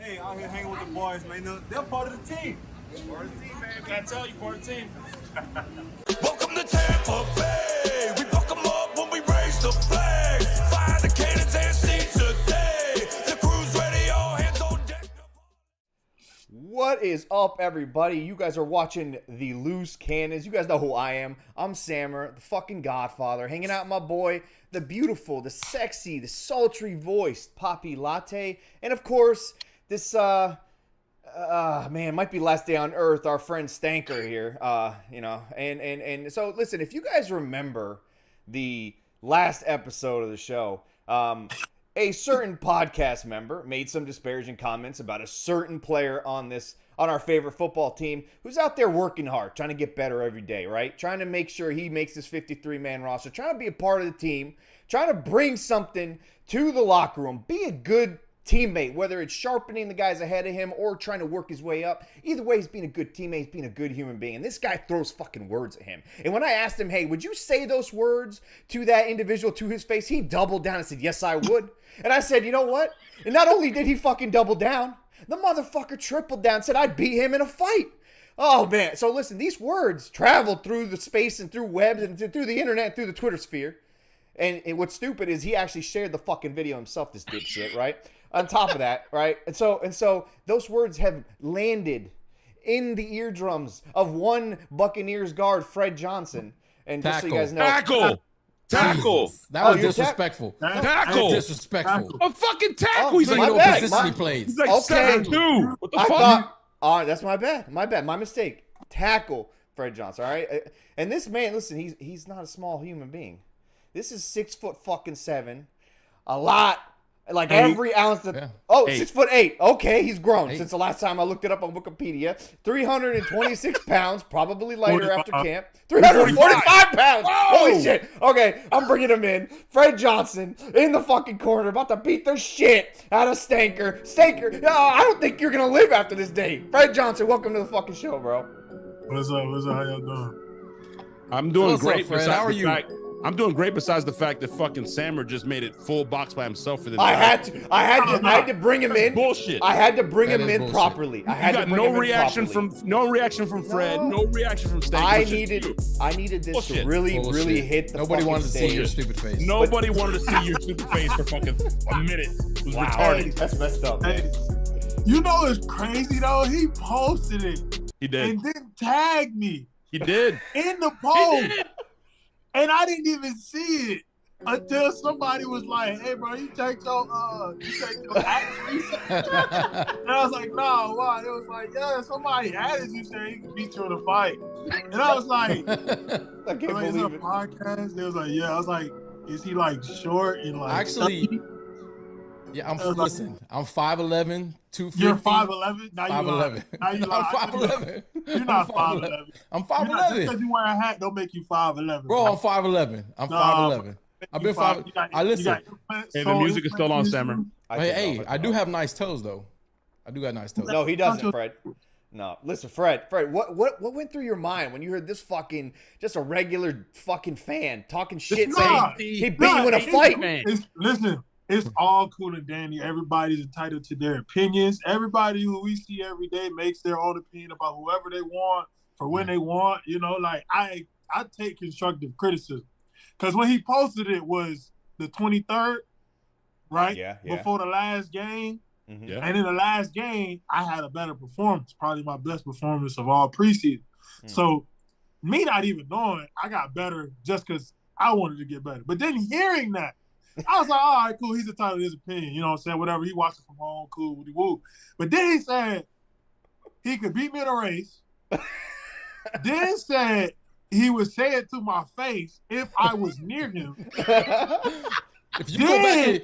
Hey, out here hanging with the boys, man. They're part of the team. Part of the team, man. Can I tell you, part of the team? Welcome to Tampa Bay. We fuck 'em up when we raise the flag. Fire the cannons and seize the day. The crew's ready, all hands on deck. What is up, everybody? You guys are watching the Loose Cannons. You guys know who I am. I'm Sammer, the fucking Godfather, hanging out with my boy, the beautiful, the sexy, the sultry voiced Poppy Latte, and of course, this man, might be last day on earth, our friend Stanker here, and so listen, if you guys remember the last episode of the show, a certain podcast member made some disparaging comments about a certain player on our favorite football team who's out there working hard, trying to get better every day, right? Trying to make sure he makes this 53-man roster, trying to be a part of the team, trying to bring something to the locker room, be a good teammate, whether it's sharpening the guys ahead of him or trying to work his way up. Either way, he's being a good teammate, he's being a good human being. And this guy throws fucking words at him. And when I asked him, hey, would you say those words to that individual to his face? He doubled down and said, yes, I would. And I said, you know what? And not only did he fucking double down, the motherfucker tripled down and said, I'd beat him in a fight. Oh, man. So listen, these words traveled through the space and through webs and through the internet and through the Twitter sphere. And what's stupid is he actually shared the fucking video himself, this dipshit, right? On top of that, right? And so those words have landed in the eardrums of one Buccaneers guard, Fred Johnson. And just so you guys know, Tackle. That was disrespectful. Tackle. Disrespectful. A fucking tackle. He's my like, no bad. position he plays. he's like Okay. 7'2". What the I fuck? thought, that's my bad. My mistake. Tackle Fred Johnson, all right? And this man, listen, he's not a small human being. This is 6'7", a lot. Like every ounce of 6'8". Okay, he's grown since the last time I looked it up on Wikipedia. 326 pounds, probably lighter after camp. 345 pounds. Holy shit. Okay, I'm bringing him in. Fred Johnson in the fucking corner, about to beat the shit out of Stanker. I don't think you're gonna live after this day. Fred Johnson, welcome to the fucking show, bro. What's up? How y'all doing? I'm doing What's up, great. Fred? How are you? I'm doing great. Besides the fact that fucking Sammer just made it full box by himself for the. I had to bring him in. Bullshit. I had to bring That him is in bullshit. properly. I had You to got bring no him in reaction properly. no reaction from Fred. No reaction from Stank. I needed this Bullshit. to really Bullshit. hit the Nobody fucking wanted to see stage. your stupid face. Nobody wanted to see your stupid face for fucking a minute. It was retarded. That's messed up, man. Hey, you know it's crazy though. He posted it He did. and then tagged me He did. in the He post, did. and I didn't even see it until somebody was like, "Hey, bro, you checked your action?" And I was like, "No, why?" It was like, "Yeah, somebody added you saying he could beat you in a fight," and I was like, I can't "Is it a believe it. podcast?" They was like, "Yeah." I was like, "Is he like short and like?" Actually, chubby? yeah, I'm 5'11", 250. You're 5'11". Now you 5'11". Now you I'm 5'11". You're not 5'11". I'm Just 5'11". because you wear a hat don't make you 5'11". Bro, I'm 5'11". I'm 5'11". I've been 5. I listen. Hey, the music is still on, Sammer. Hey, I do have nice toes though. I do got nice toes. No, he doesn't, Fred. No, listen, Fred, what went through your mind when you heard this fucking just a regular fucking fan talking shit, saying he beat you in a fight? Listen, it's all cool and dandy. Everybody's entitled to their opinions. Everybody who we see every day makes their own opinion about whoever they want for when they want. You know, like I take constructive criticism. Because when he posted it was the 23rd, right? Yeah. Before the last game. Mm-hmm. Yeah. And in the last game, I had a better performance, probably my best performance of all preseason. So me not even knowing, I got better just because I wanted to get better. But then hearing that, I was like, all right, cool. He's entitled to his opinion. You know what I'm saying? Whatever. He watched it from home, cool, woody woo. But then he said he could beat me in a race. Then said he would say it to my face if I was near him. If you go back,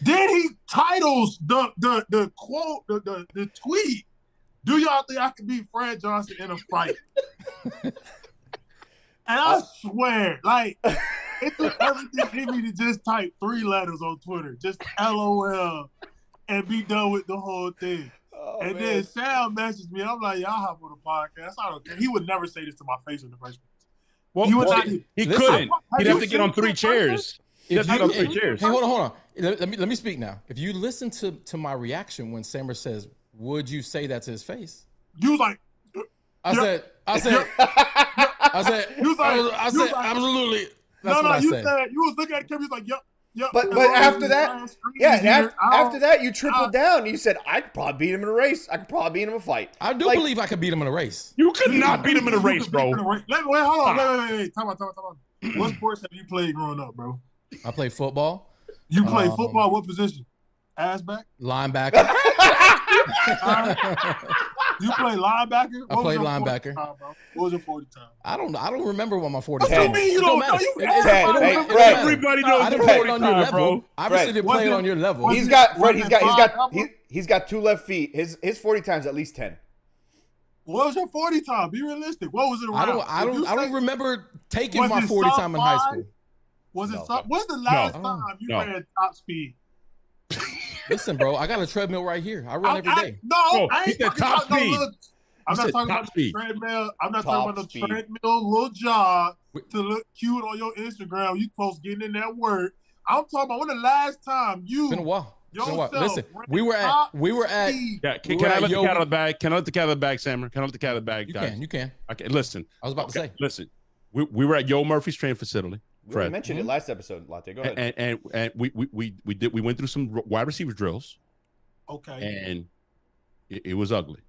Then he titles the quote, the tweet, "Do y'all think I could beat Fred Johnson in a fight?" And I swear, like, it took everything in me to just type 3 letters on Twitter, just LOL, and be done with the whole thing. Oh, and man. then Sam messaged me. I'm like, y'all hop on the podcast. I don't care. He would never say this to my face in the first place. Well, He would well, not- he Listen, couldn't. have He'd have you to get on seen 3 that chairs. He'd have to get on 3 chairs. Hey, hold on. Let me speak now. If you listen to my reaction when Sammer says Would you say that to his face? You was like, I said, absolutely. That's what I you said. said, you was looking at the camera, you was like, yep. But after that, after that, you tripled down. And you said, I could probably beat him in a race. I could probably beat him in a fight. I do believe I could beat him in a race. You could not beat him in a race, bro. Wait, hold on. Wait. Time out. What sports have you played growing up, bro? I played football. You played football? What position? Ass back? Linebacker. You play linebacker? I played linebacker. What was your 40 time? I don't remember what my 40 What time. you mean you don't know? Everybody knows the 40 time, bro. Obviously, they play it on your level. He's got 2 left feet. His 40 times at least 10. What was your 40 time? Be realistic. What was it around? I don't remember taking my 40 time in high school. Was it what's the last time you ran top speed? Listen, bro, I got a treadmill right here. I run every day. I ain't talking about speed. I'm not talking about the treadmill. I'm not talking about the treadmill little jog to look cute on your Instagram. You supposed getting in that work. I'm talking about when the last time you been a while. Yourself, listen, we were at. Yeah, can I let the cat out of the bag? Can I let the cat out of the bag, Sammer? Can I let the cat out of the bag, guys? You can. Okay, listen. I was about to say. Listen, we were at Yo Murphy's training facility. We mentioned it last episode, Latte. Go ahead. And we went through some wide receiver drills. Okay. And it was ugly.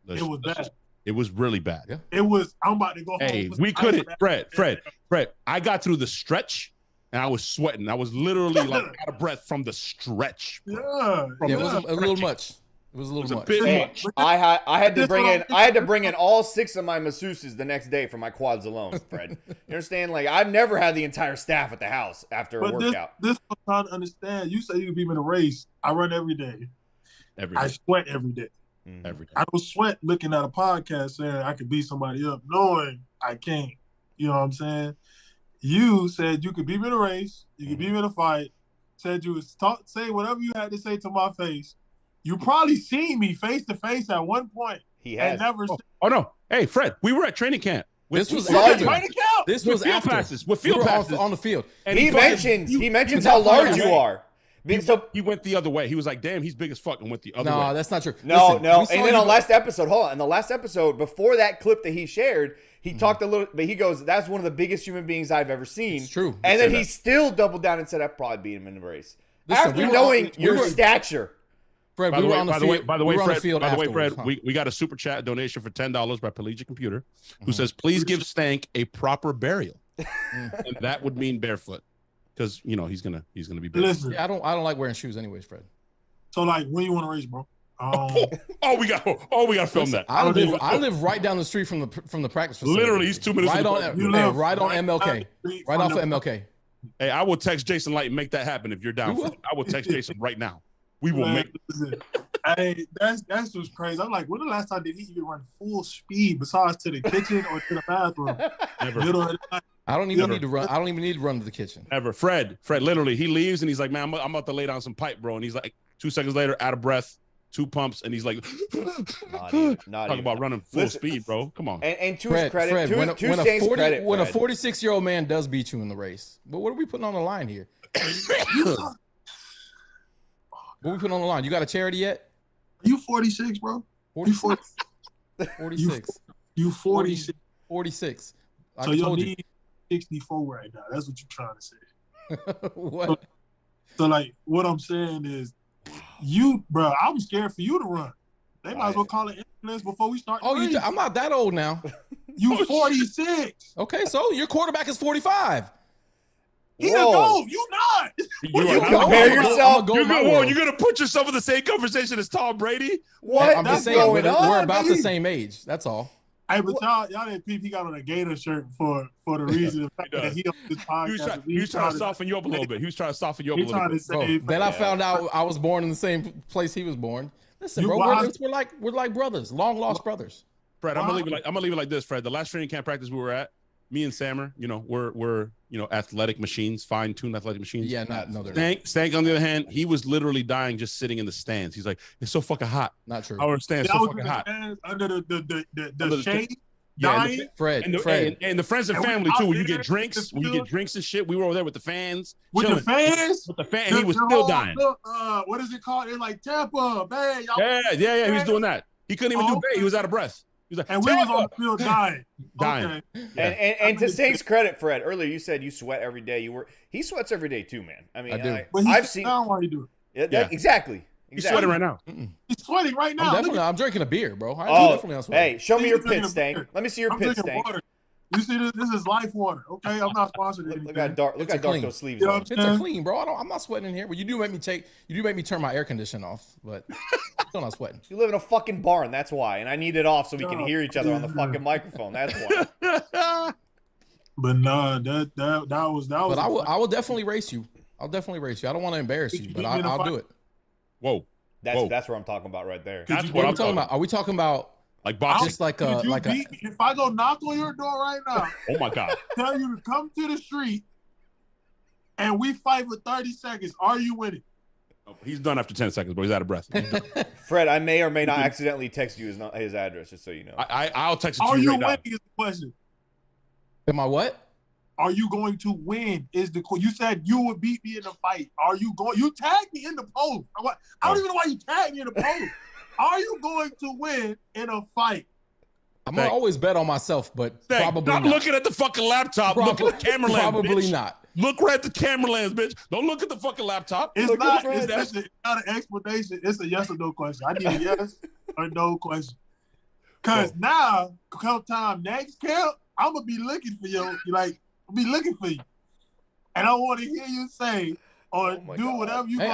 It was bad. It was really bad. Yeah. It was. I'm about to go home. Hey, we couldn't. Fred. I got through the stretch and I was sweating. I was literally like out of breath from the stretch. Yeah. It was a little much. It was a little much. Much. I had to bring in all 6 of my masseuses the next day for my quads alone, Fred. You understand? Like, I've never had the entire staff at the house after a workout. This I'm trying to understand. You say you can beat me in a race. I run every day. I sweat every day. Every day. I don't sweat looking at a podcast saying I could beat somebody up, knowing I can't. You know what I'm saying? You said you could beat me in a race. You could beat me in a fight. Said you would say whatever you had to say to my face. You probably seen me face to face at one point. He has. Oh no! Hey, Fred, we were at training camp. This was after. This was field after. passes. With field passes on the field. And he mentions how large you are. He went the other way. He was like, "Damn, he's big as fuck," and went the other way. No, that's not true. No. And then on last episode, hold on. In the last episode, before that clip that he shared, he talked a little, but he goes, "That's one of the biggest human beings I've ever seen." It's true. And then he still doubled down and said, "I'd probably beat him in the race." Listen, After knowing your stature. Fred, we were on the field. By the way, Fred, huh? we got a super chat donation for $10 by Collegiate Computer, who says, "Please give Stank a proper burial," and that would mean barefoot, because he's gonna be barefoot. Listen, I don't like wearing shoes, anyways, Fred. So like, when you want to race, bro? We got to film that. I live right down the street from the practice facility. Literally, he's 2 minutes. Right on MLK. Right off of MLK. Hey, I will text Jason Light and make that happen if you're down. I will text Jason right now. We will make it. Hey, that's just crazy. I'm like, when the last time did he even run full speed besides to the kitchen or to the bathroom? Never. I don't even need to run. I don't even need to run to the kitchen. Ever. Fred, literally, he leaves and he's like, "Man, I'm about to lay down some pipe, bro." And he's like, 2 seconds later, out of breath, 2 pumps, and he's like, talk about running full speed, bro. Come on. And to his credit, when a 46-year-old man does beat you in the race, but what are we putting on the line here? What we putting on the line? You got a charity yet? Are you 46, bro? 46. 46. You 46. 46. So you need 64 right now. That's what you're trying to say. What? So like, what I'm saying is, bro, I'm scared for you to run. They might as well call it ambulance before we start. I'm not that old now. You 46. Okay, so your quarterback is 45. He's a goal. You not. You compare yourself. You're gonna put yourself in the same conversation as Tom Brady. What? I'm just saying we're about the same age. That's all. Hey, but y'all didn't peep. He got on a Gator shirt for the reason that he on this podcast. He was trying to soften you up a little bit. Then I found out I was born in the same place he was born. Listen, bro, we're like brothers, long lost brothers. Fred, I'm gonna leave it like this, Fred. The last training camp practice we were at, me and Sammer, we're athletic machines, fine-tuned athletic machines. Yeah, they're Stank, on the other hand, he was literally dying just sitting in the stands. He's like, "It's so fucking hot." Not true. Our stands so fucking hot. Under the shade. dying. Fred, and the friends and family too. When you get drinks, and shit, we were over there with the fans. With the fans, and he was still dying. What is it called? It's like Tampa Bay. Yeah. He was doing that. He couldn't even do Bay. He was out of breath. He was like, and we was on the field dying. Okay. And to Stank's credit, Fred, earlier you said you sweat every day. He sweats every day too, man. I mean, I do. I've seen. Why you do it? Exactly. He's sweating right now. He's sweating right now. I'm drinking a beer, bro. Hey, show me your pit, Stank. Let me see your pit, Stank. Water. You see this? This is life water. Okay, I'm not sponsored. Look how dark those sleeves are. Pits are clean, bro. I'm not sweating in here. Well, you do make me turn my air conditioner off, but I'm still not sweating. You live in a fucking barn, that's why. And I need it off so we can hear each other on the fucking microphone. That's why. But nah, that was. But I will definitely race you. I'll definitely race you. I don't want to embarrass you, but I'll do it. Whoa. That's what I'm talking about right there. That's what I'm talking about. Are we talking about like boxing? Just like if I go knock on your door right now, oh my God, tell you to come to the street and we fight for 30 seconds, are you winning? He's done after 10 seconds, bro. He's out of breath. Fred, I may or may not accidentally text you his address, just so you know. I'll text it to you. Are you right winning? now. Is the question. Am I what? Are you going to win? Is the you said you would beat me in the fight? Are you going? You tagged me in the post. I don't even know why you tagged me in the post. Are you going to win in a fight? I'm gonna always bet on myself, but probably not. Looking at the fucking laptop. Look at the camera lens. Probably not. Look right at the camera lens, bitch. Don't look at the fucking laptop. It's not an explanation. It's a yes or no question. I need a yes or no question. Cause now, come time next camp, I'm gonna be looking for you. I'll be looking for you, and I want to hear you say or do whatever you. Hey,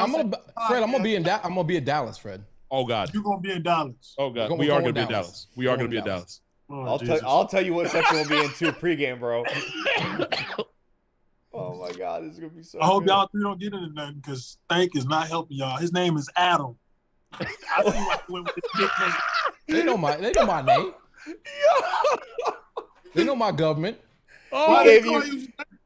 Fred. I'm gonna be in Dallas, Fred. Oh God, you're gonna be in Dallas. Oh God, we are gonna be in Dallas. We are gonna be in Dallas. I'll tell you what section we'll be in too pregame, bro. Oh my God, this is gonna be so. I hope y'all three don't get into nothing because Stank is not helping y'all. His name is Adam. I see why he went with his nickname. They know my name. They know my government. Oh,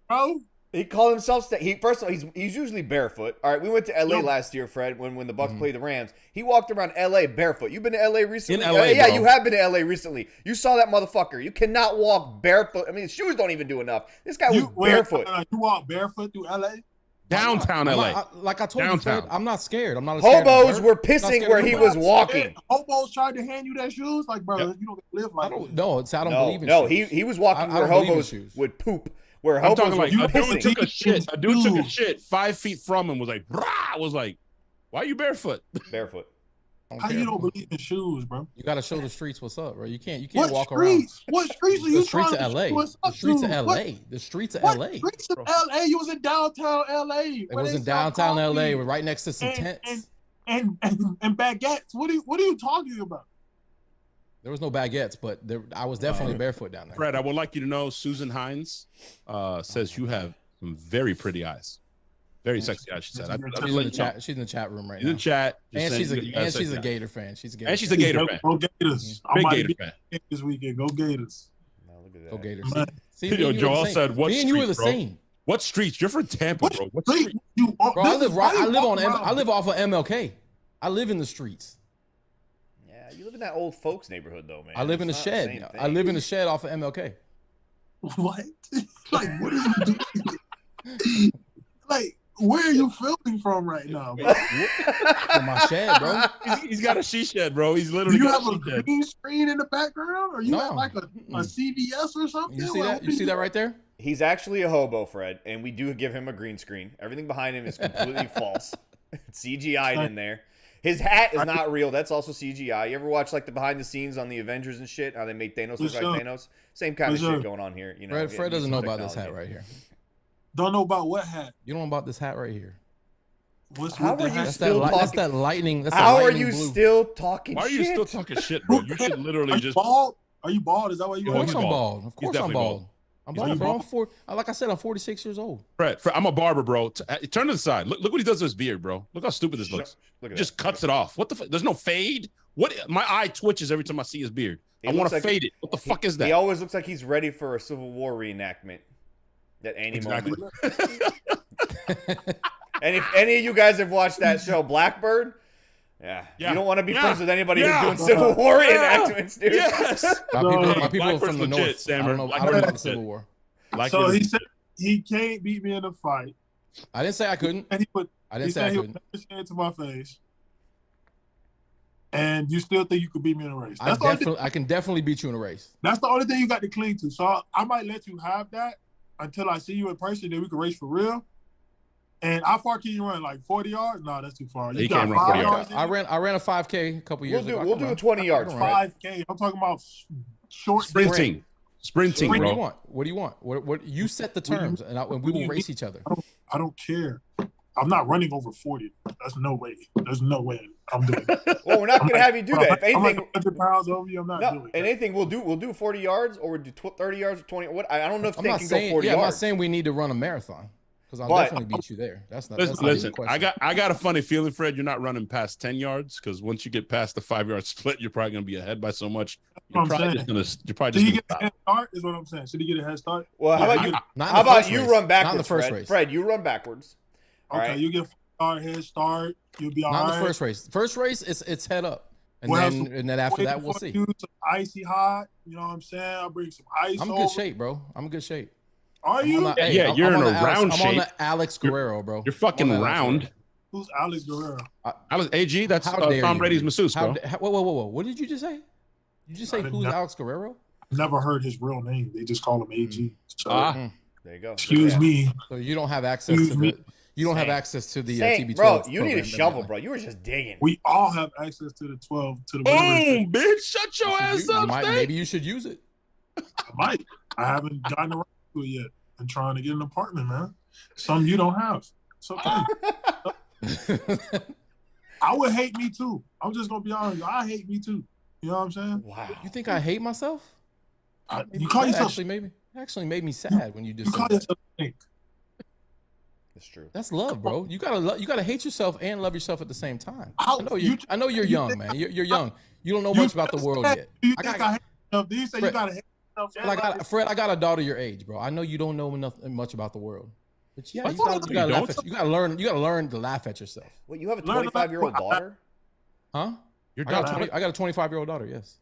bro. He called himself Stank. First of all, he's usually barefoot. All right, we went to LA last year, Fred, when the Bucs played the Rams. He walked around LA barefoot. You've been to LA recently? In LA, yeah, bro. You have been to LA recently. You saw that motherfucker. You cannot walk barefoot. I mean, his shoes don't even do enough. This guy was barefoot. You walk barefoot through LA? Downtown LA. Like I told you, Fred, I'm not scared. I'm not Hobos were pissing where he was walking. Hobos tried to hand you their shoes? Like, bro, you don't live like that. No, I don't believe in shoes. He was walking where hobos would poop. Where I'm talking like a dude took a shit. A dude took a shit 5 feet from him. Was like, brah! Was like, why are you barefoot? Barefoot. How you don't believe in shoes, bro? You gotta show the streets what's up, bro. You can't walk around. What streets are you trying to LA. The streets of LA. The streets of LA. Streets of LA. You was in downtown LA. It was in downtown LA. We're right next to some tents. And baguettes. What are you talking about? There was no baguettes, but I was definitely barefoot down there. Fred, I would like you to know Susan Hines says you have some very pretty eyes. Very sexy eyes, she said. She's in the chat. She's in the chat room right now. In the chat. And she's a Gator fan. She's a Gator fan. Go Gators. Big Gator fan. This weekend. Go Gators. No, look at that. Go Gators. See, Joel said, what street, you were the same. What streets? You're from Tampa, bro. What street? Bro, I live off of MLK. I live in the streets. Yeah, you live in that old folks neighborhood, though, man. I live in a shed. I live in a shed off of MLK. What? Like, what is he doing? Like, where are you filming from right now, bro? From my shed, bro. He's got a she shed, bro. He's literally. Do you have a green screen in the background, or you have like a CVS or something? You see that? You see that right there? He's actually a hobo, Fred, and we do give him a green screen. Everything behind him is completely false. It's CGI'd in there. His hat is not real. That's also CGI. You ever watch like the behind the scenes on the Avengers and shit? How they made Thanos look like Thanos? Same kind of shit going on here. You know, Fred doesn't know about this hat right here. Don't know about what hat? You don't know about this hat right here. How are you still talking? That's that lightning. How are you still talking shit? Why are you still talking shit, bro? You should literally just. Bald? Are you bald? Is that why you? Of course I'm bald. Of course I'm bald. I'm bald, bro. Like I said, I'm 46 years old. Fred, I'm a barber, bro. Turn to the side. Look what he does to his beard, bro. Look how stupid this looks. Look at just cuts it off. What the fuck? There's no fade. What? My eye twitches every time I see his beard. I want to fade it. What the fuck is that? He always looks like he's ready for a Civil War reenactment. At any moment. And if any of you guys have watched that show, Blackbird, Yeah. Yeah. You don't want to be friends with anybody Yeah. who's doing Civil War reenactments, dude. Yes. My people from the legit, north. Sammer. I don't know. Black I don't know about the person Civil legit. War. Like So he said he can't beat me in a fight. I didn't say I couldn't. And I didn't say I he couldn't. would never say it to my face. And you still think you could beat me in a race? I can definitely beat you in a race. That's the only thing you got to cling to. So I might let you have that until I see you in person. Then we can race for real. And how far can you run? Like 40 yards? No, that's too far. You can't run 40 yards. I ran a 5K a couple years ago. We'll do 20 yards. 5K. I'm talking about short Sprinting, What bro. do you want? What do you want? What you set the terms, and we will race each other. I don't care. I'm not running over 40. That's no way. There's no way I'm doing it. Well, we're not going to have you do that. If I'm anything, like 100 pounds over you. I'm not doing it. anything we'll do 40 yards or we'll do 30 yards or 20. What I don't know if I'm they not can saying, go 40 yards. I'm not saying we need to run a marathon because I'll definitely beat you there. That's not. Listen. That's I got a funny feeling, Fred. You're not running past 10 yards because once you get past the 5-yard split, you're probably going to be ahead by so much. You're probably just going to. Should he get a head start? Is what I'm saying. Should he get a head start? Well, how about you run backwards? Not in the first race. Fred, you run backwards. Okay, right. You get head start. You'll be all right. Not in the first race. First race, it's head up, and then after that we'll see. Some icy hot. You know what I'm saying? I'll bring some ice. I'm in good shape, bro. I'm in good shape. Are you? You're in a round shape. I'm on the Alex Guerrero, bro. You're fucking round. Who's Alex Guerrero? Alex AG. That's Tom Brady's masseuse, bro. Whoa! What did you just say? You just say who's Alex Guerrero? Never heard his real name. They just call him AG. So, there you go. Excuse me. So you don't have access to the. You don't have access to the TB12. Bro, you need a shovel, bro. You were just digging. We all have access to the 12. To the boom, bitch! Shut your ass up. Maybe you should use it. I might. I haven't gotten around to it yet. I'm trying to get an apartment, man. Some you don't have. It's okay. I would hate me too. I'm just gonna be honest. I hate me too. You know what I'm saying? Wow. You think I hate myself? You call yourself actually made me sad when you just call yourself Stank. That's true. That's love, bro. You gotta hate yourself and love yourself at the same time. I know you're young, man. You're young. You don't know much about the world yet. Do you hate yourself? Do you say you gotta hate yourself? Fred, I got a daughter your age, bro. I know you don't know much about the world. But yeah, you gotta learn to laugh at yourself. Wait, you have a 25-year-old daughter? Huh? I got a 25-year-old daughter, yes.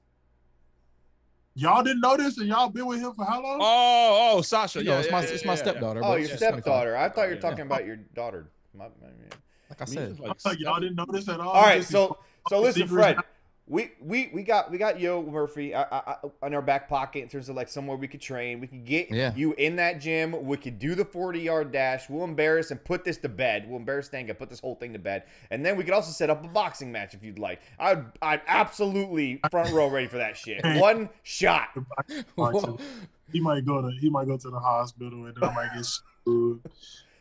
Y'all didn't know this, and y'all been with him for how long? Oh, Sasha. It's my stepdaughter. Oh, your stepdaughter. I thought you were talking about your daughter. Like I said, y'all didn't know this at all. All right, so listen, Fred. We got Yo Murphy on our back pocket in terms of like somewhere we could train. We could get you in that gym. We could do the 40-yard dash. We'll embarrass and put this to bed. We'll embarrass Stank and put this whole thing to bed. And then we could also set up a boxing match if you'd like. I'd absolutely front row ready for that shit. One shot. He might go to the hospital and then I might get screwed.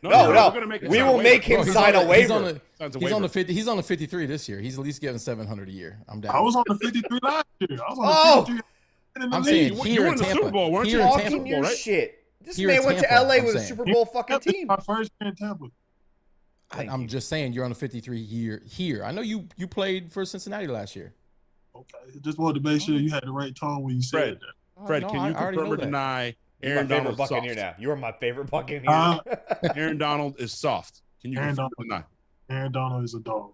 No. We will make him sign a waiver. He's on the 53 this year. He's at least getting $700 a year. I'm down. I was on the 53 last year. I was on the 53. I'm saying here in Tampa. Super Bowl, weren't you? Talking your shit. This man went to LA with a Super Bowl fucking team. My first year in Tampa. I'm just saying you're on the 53 year here. I know you played for Cincinnati last year. Okay, just wanted to make sure you had the right tone when you said that. Fred, can you confirm or deny? Aaron Donald Buccaneer now. You're my favorite Buccaneer. Aaron Donald is soft. Can you confirm or deny? Aaron Donald is a dog.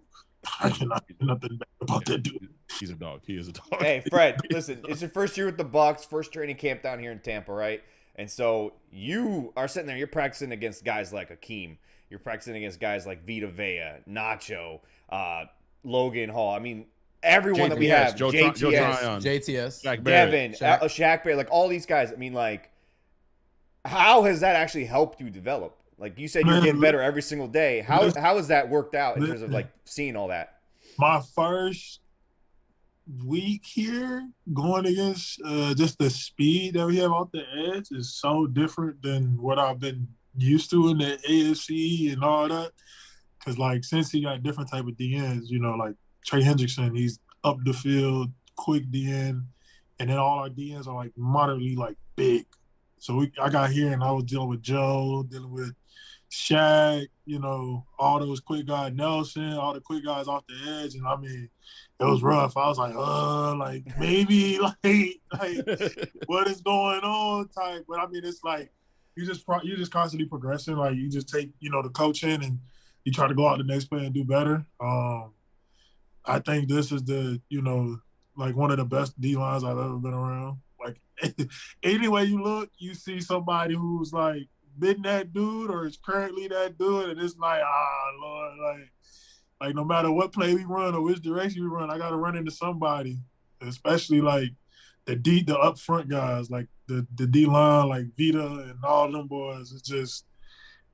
I cannot do nothing bad about that dude. He's a dog. He is a dog. Hey, Fred, listen. It's your first year with the Bucs, first training camp down here in Tampa, right? And so you are sitting there. You're practicing against guys like Akeem. You're practicing against guys like Vita Vea, Nacho, Logan Hall. I mean, everyone that we have. JTS, Devin, Shaq Barrett, like all these guys. I mean, like, how has that actually helped you develop? Like you said, you're getting better every single day. How has that worked out in terms of like seeing all that? My first week here going against just the speed that we have off the edge is so different than what I've been used to in the AFC and all that. Because like since he got different type of DNs, you know, like Trey Hendrickson, he's up the field, quick DN, and then all our DNs are like moderately like big. So I got here and I was dealing with Joe, dealing with Shaq, you know, all those quick guys, Nelson, all the quick guys off the edge. And I mean, it was rough. I was like, maybe like what is going on type. But I mean, it's like, you're just constantly progressing. Like you just take, you know, the coaching and you try to go out the next play and do better. I think this is like one of the best D-lines I've ever been around. Like, any way you look, you see somebody who's like been that dude or is currently that dude, and it's like, Lord, like no matter what play we run or which direction we run, I got to run into somebody, especially like the up front guys, like the D-line, like Vita and all them boys. It's just,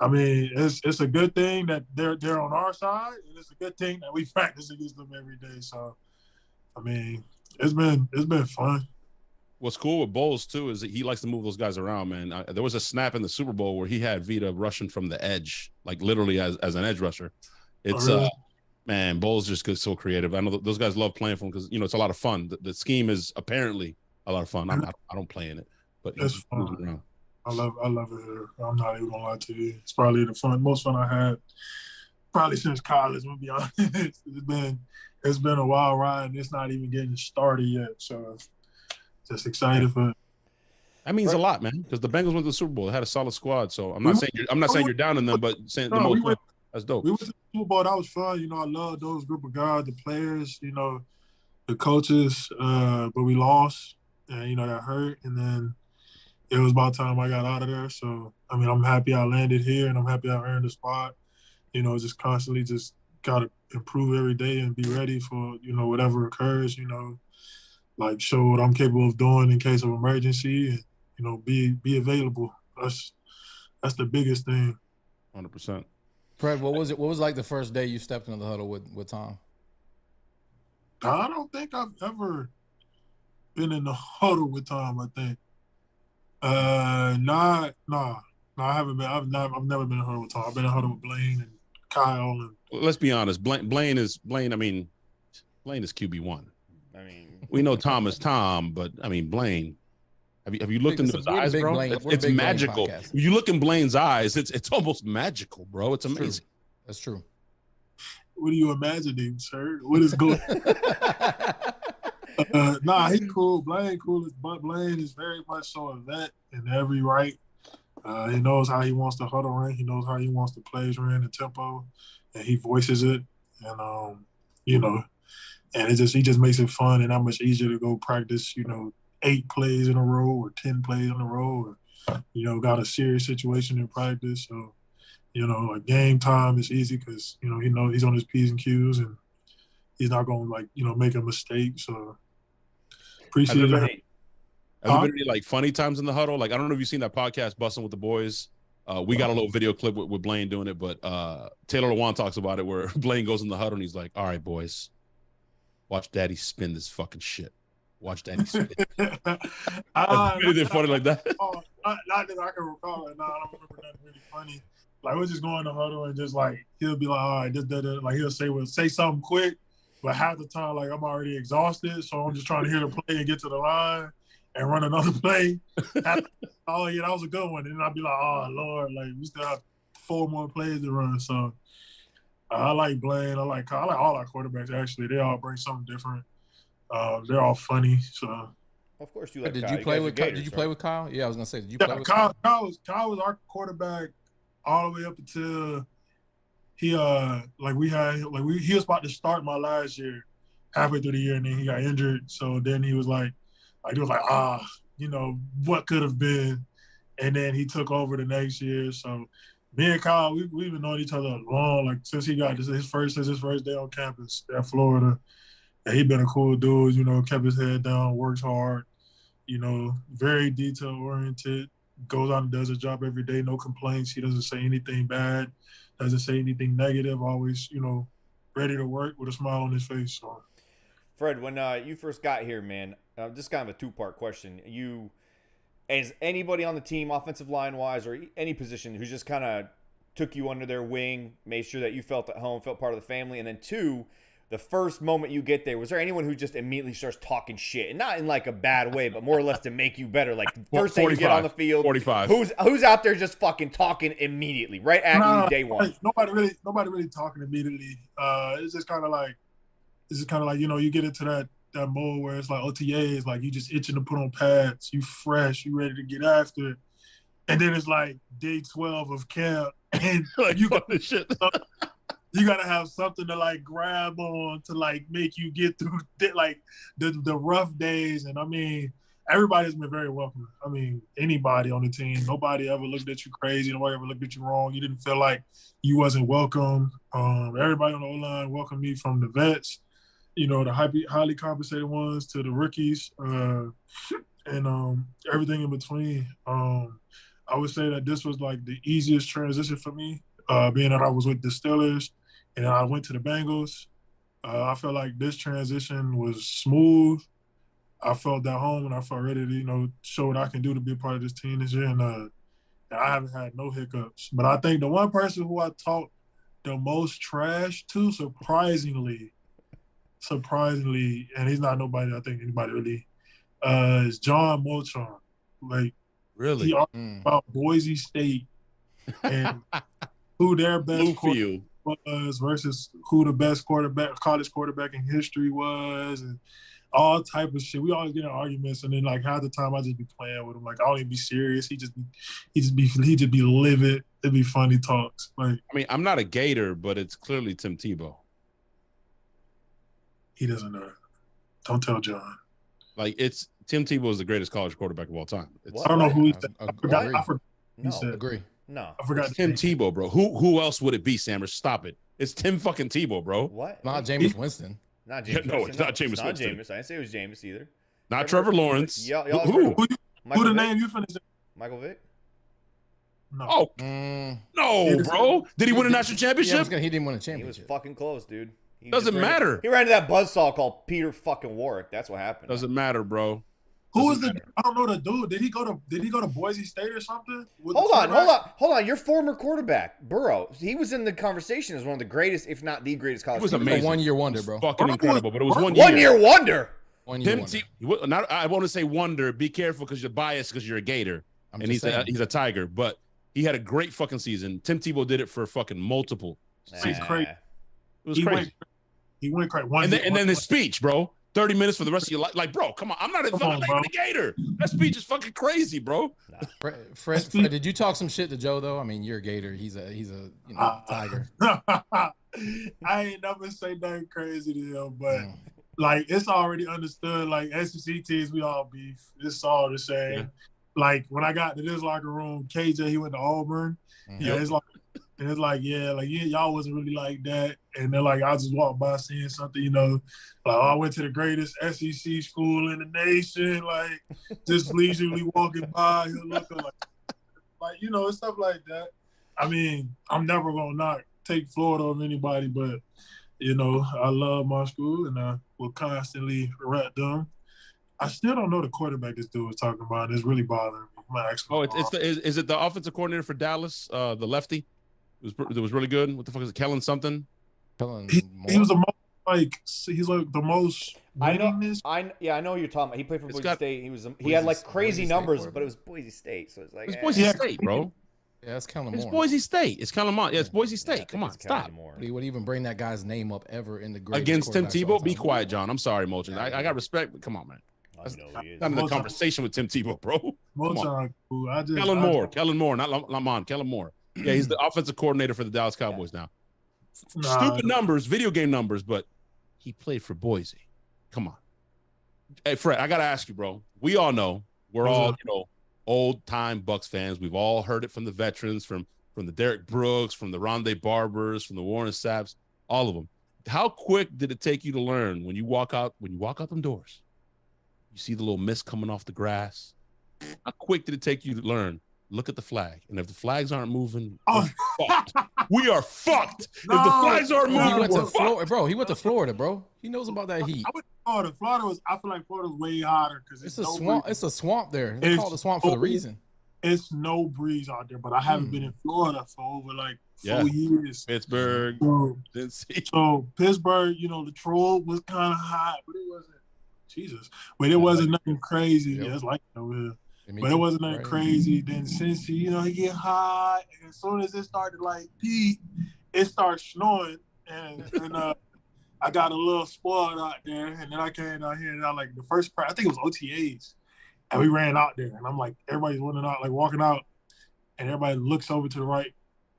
I mean, it's a good thing that they're on our side, and it's a good thing that we practice against them every day. So, I mean, it's been fun. What's cool with Bowles too is that he likes to move those guys around, man. There was a snap in the Super Bowl where he had Vita rushing from the edge, like literally as an edge rusher. It's really? Man, Bowles just gets so creative. I know those guys love playing for him because it's a lot of fun. The scheme is apparently a lot of fun. I don't play in it, but it's fun. Around. I love it here. I'm not even gonna lie to you. It's probably the most fun I had probably since college. I'm gonna be honest. It's been a wild ride, and it's not even getting started yet. So just excited for it. That means a lot, man. Because the Bengals went to the Super Bowl. They had a solid squad. So I'm not saying you're down in them, but saying the most fun. That's dope. We went to the Super Bowl. That was fun. I love those group of guys, the players, the coaches. But we lost, and that hurt. And then it was about time I got out of there. So I mean, I'm happy I landed here, and I'm happy I earned a spot. Just constantly just gotta improve every day and be ready for whatever occurs. Like show what I'm capable of doing in case of emergency, and be available. That's the biggest thing. 100%. Fred, what was it? What was like the first day you stepped into the huddle with Tom? I don't think I've ever been in the huddle with Tom. I think, no, I haven't been. I've never been in a huddle with Tom. I've been in a huddle with Blaine and Kyle. And let's be honest, Blaine is QB1. I mean, we know Tom is Tom, but I mean Blaine. Have you looked into his eyes, bro? It's magical. When you look in Blaine's eyes, it's almost magical, bro. It's amazing. That's true. What are you imagining, sir? What is going? He's cool. Blaine cool. But Blaine is very much so a vet in every right. He knows how he wants to huddle ran. He knows how he wants the plays ran, the tempo, and he voices it. And and he just makes it fun and that much easier to go practice. 8 plays in a row or 10 plays in a row, or got a serious situation in practice. So, like game time is easy because he knows he's on his P's and Q's and he's not going to make a mistake. So appreciate it. Has there been any like funny times in the huddle? Like I don't know if you've seen that podcast, Busting with the Boys. We got a little video clip with Blaine doing it, but Taylor Lewan talks about it where Blaine goes in the huddle and he's like, "All right, boys, watch Daddy spin this fucking shit. Watch Daddy spin." Anything funny like that? Not that I can recall it. No, I don't remember nothing really funny. Like we'll just go in the huddle and just like he'll be like, "All right, like he'll say something quick, but half the time like I'm already exhausted, so I'm just trying to hear the play and get to the line and run another play. Oh yeah, that was a good one. And then I'd be like, "Oh Lord, like we still have 4 more plays to run." So I like Blaine. I like Kyle. I like all our quarterbacks actually. They all bring something different. They're all funny. So of course you like. Did Kyle. you play with Kyle? Did you play with Kyle? Yeah, I was gonna say. Did you play with Kyle? Kyle was our quarterback all the way up until he he was about to start my last year, halfway through the year, and then he got injured. So then he was like what could have been, and then he took over the next year. So me and Kyle, we've been knowing each other long, like since he got his first day on campus at Florida. And he been a cool dude, kept his head down, works hard, very detail oriented, goes out and does his job every day, no complaints. He doesn't say anything bad, doesn't say anything negative, always, ready to work with a smile on his face. So. Fred, when you first got here, man, this is kind of a 2-part question. As anybody on the team, offensive line-wise, or any position, who just kind of took you under their wing, made sure that you felt at home, felt part of the family, and then 2, the first moment you get there, was there anyone who just immediately starts talking shit? And not in like a bad way, but more or less to make you better. Like first thing you get on the field, 45. Who's out there just fucking talking immediately, right after you day one? Nobody really talking immediately. It's just kind of like you get into that mode where it's like OTAs, like you just itching to put on pads, you fresh, you ready to get after it. And then it's like day 12 of camp and like you got this shit. you gotta have something to like grab on to like make you get through like the rough days. And I mean, everybody's been very welcoming. I mean, anybody on the team, nobody ever looked at you crazy. Nobody ever looked at you wrong. You didn't feel like you wasn't welcome. Everybody on the O-line welcomed me, from the vets, you know, the highly compensated ones to the rookies, and everything in between. I would say that this was like the easiest transition for me, being that I was with the Steelers and I went to the Bengals. I felt like this transition was smooth. I felt at home and I felt ready to, you know, show what I can do to be a part of this team this year. And I haven't had no hiccups. But I think the one person who I talked the most trash to, surprisingly, and he's not nobody I think anybody really, is John Molchon. Like, really? He argued about Boise State and who their best quarterback was versus who the best college quarterback in history was, and all type of shit. We always get in arguments, and then like half the time I just be playing with him. Like I don't even be serious. He just be livid. It'd be funny talks. Like, I mean, I'm not a Gator, but it's clearly Tim Tebow. He doesn't know. Don't tell John. Like, it's Tim Tebow is the greatest college quarterback of all time. I don't know who he said. I forgot. Agree. No. I forgot. It's Tim Tebow, bro. Who else would it be, Sammer? Stop it. It's Tim fucking Tebow, bro. What? Not Jameis Winston. Not Jameis. No, it's not Jameis Winston. Not Jameis. I didn't say it was Jameis either. Not Trevor Lawrence. Who the name you finished? Michael Vick? No. Oh, no, bro. Did he win a national championship? He didn't win a championship. He was fucking close, dude. Doesn't matter. He ran to that buzzsaw called Peter fucking Warwick. That's what happened. Doesn't matter, bro. Who was the? I don't know the dude. Did he go to Boise State or something? Hold on. Your former quarterback, Burrow. He was in the conversation as one of the greatest, if not the greatest college. It was amazing. A 1 year wonder, bro. Fucking incredible. But it was 1 year. 1 year wonder. I want to say wonder. Be careful because you're biased because you're a Gator and he's a Tiger. But he had a great fucking season. Tim Tebow did it for fucking multiple seasons. Crazy. It was crazy. He went crazy. And then his speech, bro. 30 minutes for the rest of your life. Like, bro, come on. I'm not even a Gator. That speech is fucking crazy, bro. Fred, did you talk some shit to Joe though? I mean, you're a Gator. He's a Tiger. I ain't never say nothing crazy to him, but like it's already understood. Like SEC teams, we all beef. It's all the same. Yeah. Like when I got to this locker room, KJ, he went to Auburn. Yeah, it's like, y'all wasn't really like that. And then like I just walked by saying something, you know, like I went to the greatest SEC school in the nation, like just leisurely walking by, he'll look like you know, stuff like that. I mean, I'm never gonna take Florida of anybody, but you know, I love my school and I will constantly rep them. I still don't know the quarterback this dude was talking about. It's really bothering me. Is it the offensive coordinator for Dallas, the lefty? It was really good. What the fuck is it? Kellen something? He was the most he's like the most. I know who you're talking about. He played for Boise State. He had like crazy numbers, but it was Boise State, so it's like it's Boise State, bro. Yeah, it's Kellen Moore. It's Boise State. It's Kellen Moore. Yeah, it's Boise State. Come on, stop. He would even bring that guy's name up ever in the greatest against Tim Tebow. Be quiet, John. I'm sorry, Moulton. I got respect, but come on, man. Not in the conversation with Tim Tebow, bro. Kellen Moore, not Lamont. Kellen Moore. Yeah, he's the offensive coordinator for the Dallas Cowboys now. Stupid numbers, video game numbers, but he played for Boise. Come on. Hey, Fred, I got to ask you, bro. We all know we're all, old-time Bucs fans. We've all heard it from the veterans, from the Derek Brooks, from the Rondé Barbers, from the Warren Sapps, all of them. How quick did it take you to learn when you walk out them doors? You see the little mist coming off the grass. How quick did it take you to learn? Look at the flag. And if the flags aren't moving, we're fucked. We are fucked. If the flags aren't moving, we're fucked. Bro, he went to Florida, bro. He knows about that heat. I went to Florida. I feel like Florida was way hotter because it's a swamp. It's a swamp there. It's called a swamp for a reason. It's no breeze out there, but I haven't been in Florida for over like 4 years. Pittsburgh. So Pittsburgh, the Troll was kind of hot, but it wasn't. Jesus, but it wasn't nothing crazy. Yep. Yeah, it's like over here. But it wasn't nothing crazy. Then since he get hot, and as soon as it started like peak, it started snowing, and I got a little spoiled out there. And then I came out here and like the first I think it was OTAs, and we ran out there, and I'm like everybody's running out, like walking out, and everybody looks over to the right,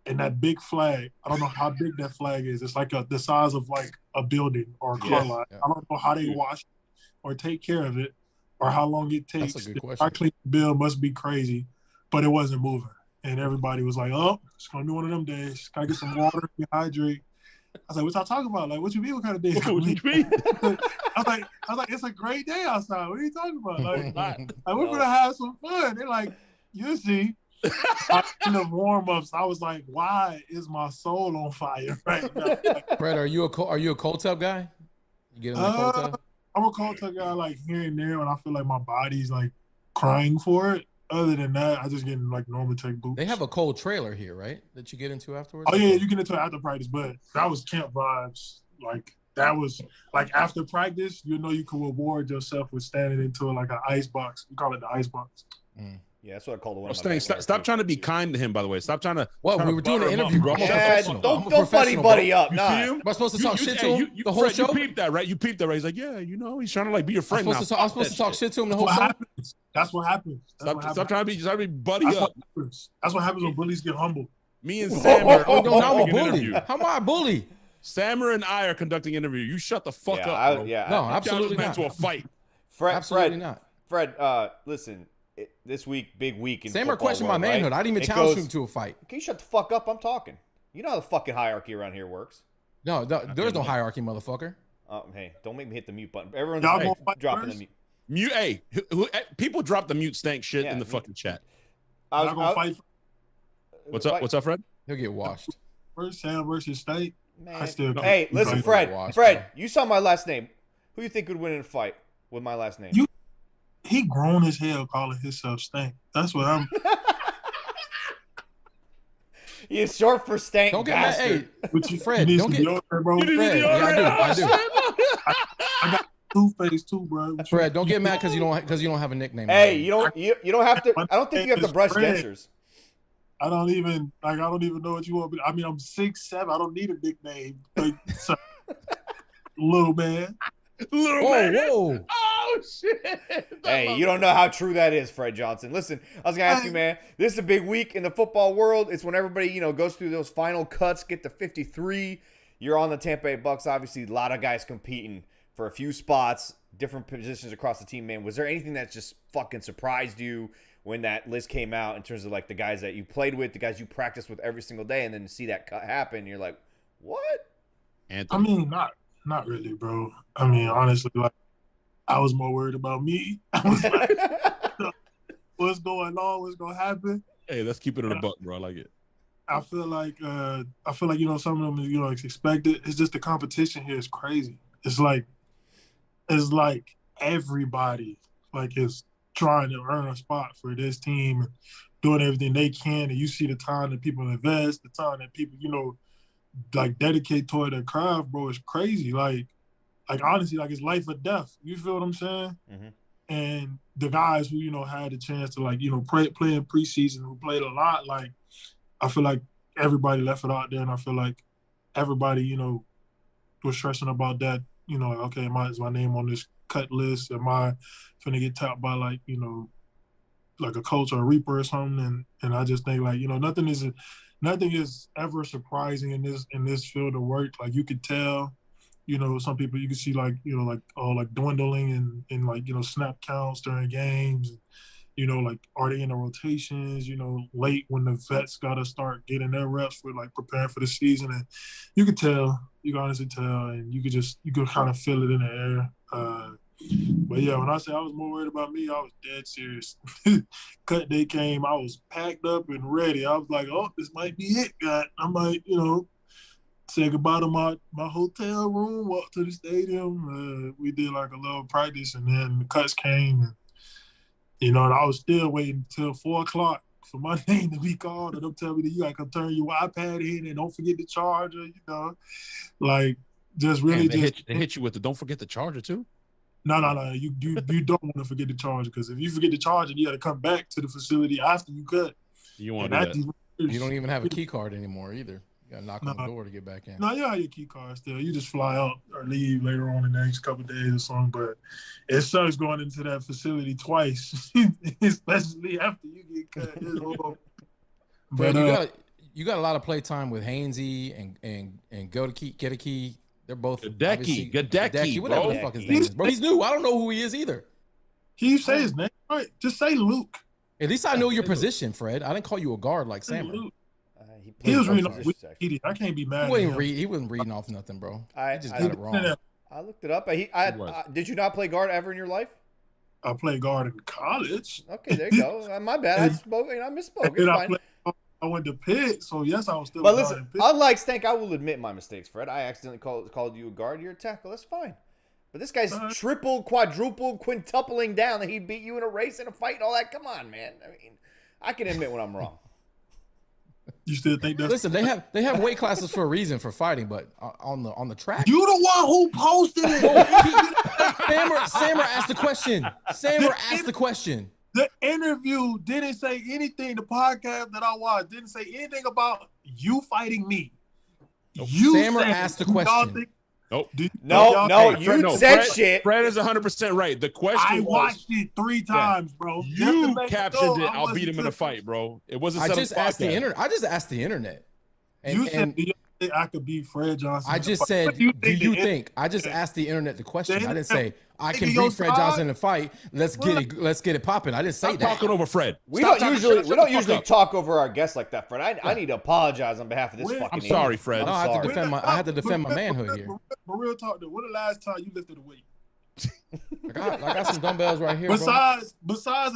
and that big flag. I don't know how big that flag is. It's like the size of like a building or a car lot. I don't know how they wash or take care of it, or how long it takes. That's a good question. Our clean bill must be crazy, but it wasn't moving, and everybody was like, "Oh, it's gonna be one of them days. Gotta get some water, hydrate." I was like, "What y'all talking about? Like, what you mean? What kind of day?" What you mean? I was like, "It's a great day outside. What are you talking about? Like we're gonna have some fun." They're like, "You see." In the warm-ups, I was like, "Why is my soul on fire right now?" Like, Fred, are you a cold tub guy? You get in the cold tub? I'm a cold tub guy, like here and there when I feel like my body's like crying for it. Other than that, I just get in like normal tech boots. They have a cold trailer here, right? That you get into afterwards? Oh yeah, you get into it after practice, but that was camp vibes. Like that was like after practice, you know you could reward yourself with standing into like an ice box. We call it the ice box. Yeah, that's what I call the one. Stank, stop trying to be kind to him, by the way. Stop trying to. Well, we were doing an interview, bro. Don't buddy up. Nah. Am I supposed to talk shit to him the whole Fred, show? You peeped that, right? You peeped that, right? He's like, yeah, you know, he's trying to like be your friend. I'm supposed to talk shit to him the whole show. That's what happens. Stop trying to be buddy up. That's what happens when bullies get humble. Me and Sam are I'm a bully. How am I a bully? Sammer and I are conducting an interview. You shut the fuck up, bro. No, absolutely not. To a fight. Absolutely not. Fred, listen. This week, big week in Sammer football questioned my world, manhood. right? I didn't even challenge him to a fight. Can you shut the fuck up? I'm talking. You know how the fucking hierarchy around here works. No, there's no hierarchy, motherfucker. Hey, don't make me hit the mute button. Everyone's dropping the mute. Mute. Hey, people drop the mute Stank shit in the fucking chat. Fight. What's up? What's up, Fred? He'll get washed. First Sam versus Stank. Hey, listen, Fred, you saw my last name. Who you think would win in a fight with my last name? He grown as hell calling himself Stank. That's what I'm. He is short for Stank. Don't get mad. Hey, Fred, don't get bro. Fred, yeah, I do. I got two-face too, bro. Fred, don't get mad because you don't have a nickname. Hey, you don't have to. I don't think you have to brush gestures. I don't even know what you want. I mean, I'm 6'7". I don't need a nickname. Like, little man. Whoa. Oh, shit. Hey, you don't know how true that is, Fred Johnson. Listen, I was going to ask you, man, this is a big week in the football world. It's when everybody, goes through those final cuts, get to 53. You're on the Tampa Bay Bucs. Obviously, a lot of guys competing for a few spots, different positions across the team, man. Was there anything that just fucking surprised you when that list came out in terms of, like, the guys that you played with, the guys you practiced with every single day, and then to see that cut happen, you're like, what? I mean, not really, bro. I mean, honestly, like, I was more worried about me. I was like, what's going on? What's going to happen? Hey, let's keep it in a buck, bro. I like it. I feel like, some of them, it's expected. It's just the competition here is crazy. It's like everybody, like, is trying to earn a spot for this team and doing everything they can. And you see the time that people invest, the time that people, like, dedicate toward their craft, bro. It's crazy. Like honestly, like, it's life or death. You feel what I'm saying? Mm-hmm. And the guys who, had a chance to, like, play in preseason, who played a lot, like, I feel like everybody left it out there, and I feel like everybody, was stressing about that. Like, okay, is my name on this cut list? Am I finna get tapped by, like, like a coach or a reaper or something? And I just think, like, nothing is ever surprising in this field of work. Like, you could tell, some people you can see, like, like dwindling and like, snap counts during games, like, are they in the rotations, late when the vets got to start getting their reps for, like, preparing for the season. And you can honestly tell, and you could kind of feel it in the air. But yeah, when I say I was more worried about me, I was dead serious. Cut day came, I was packed up and ready. I was like, oh, this might be it, God. I might, say goodbye to my hotel room, walk to the stadium. We did, like, a little practice, and then the cuts came. And, and I was still waiting until 4 o'clock for my name to be called. And they'll tell me that you got to come turn your iPad in and don't forget the charger, Like, just really they hit you with the don't forget the charger, too? No. You don't want to forget the charger, because if you forget the charger, you got to come back to the facility after you cut. You want to do that. You don't even have a key card anymore either. You got to knock on the door to get back in. No, you have your key card still. You just fly out or leave later on in the next couple of days or something. But it sucks going into that facility twice, especially after you get cut. But you got a lot of play time with Hainsey and get a key. They're both Gadecki, whatever bro. the fuck his name is, bro. He's new. I don't know who he is either. Can you say his name right? Just say Luke. At least I know your position, Fred. I didn't call you a guard like Sam. He was reading off Wikipedia. I can't be mad. He wasn't reading off nothing, bro. He just got it wrong. I looked it up. Did you not play guard ever in your life? I played guard in college. Okay, there you go. My bad. I misspoke. It's fine. I went to Pitt, so yes, I was still. But listen, unlike Stank, I will admit my mistakes, Fred. I accidentally called you a guard. You're a tackle. That's fine. But this guy's triple, quadruple, quintupling down that he beat you in a race and a fight and all that. Come on, man. I mean, I can admit when I'm wrong. You still think that? Listen, they have weight classes for a reason for fighting, but on the track, you the one who posted it. Sammer asked the question. Sammer asked the question. The interview didn't say anything. The podcast that I watched didn't say anything about you fighting me. Sammer asked the question. Nope. You said shit. Fred is 100% right. The question I watched it 3 times, bro. You captioned it. I'll beat him in a fight, bro. It wasn't. I just asked the internet. You said I could beat Fred Johnson. I just said, do you think? I just asked the internet the question. I didn't say I can beat Fred Johnson in a fight. Let's get it popping. I didn't say that. Talking over Fred. We don't usually talk over our guests like that, Fred. I need to apologize on behalf of this fucking. I'm sorry, Fred. No, I had to defend my manhood here. But real talk, though, when the last time you lifted a weight? I got some dumbbells right here. Besides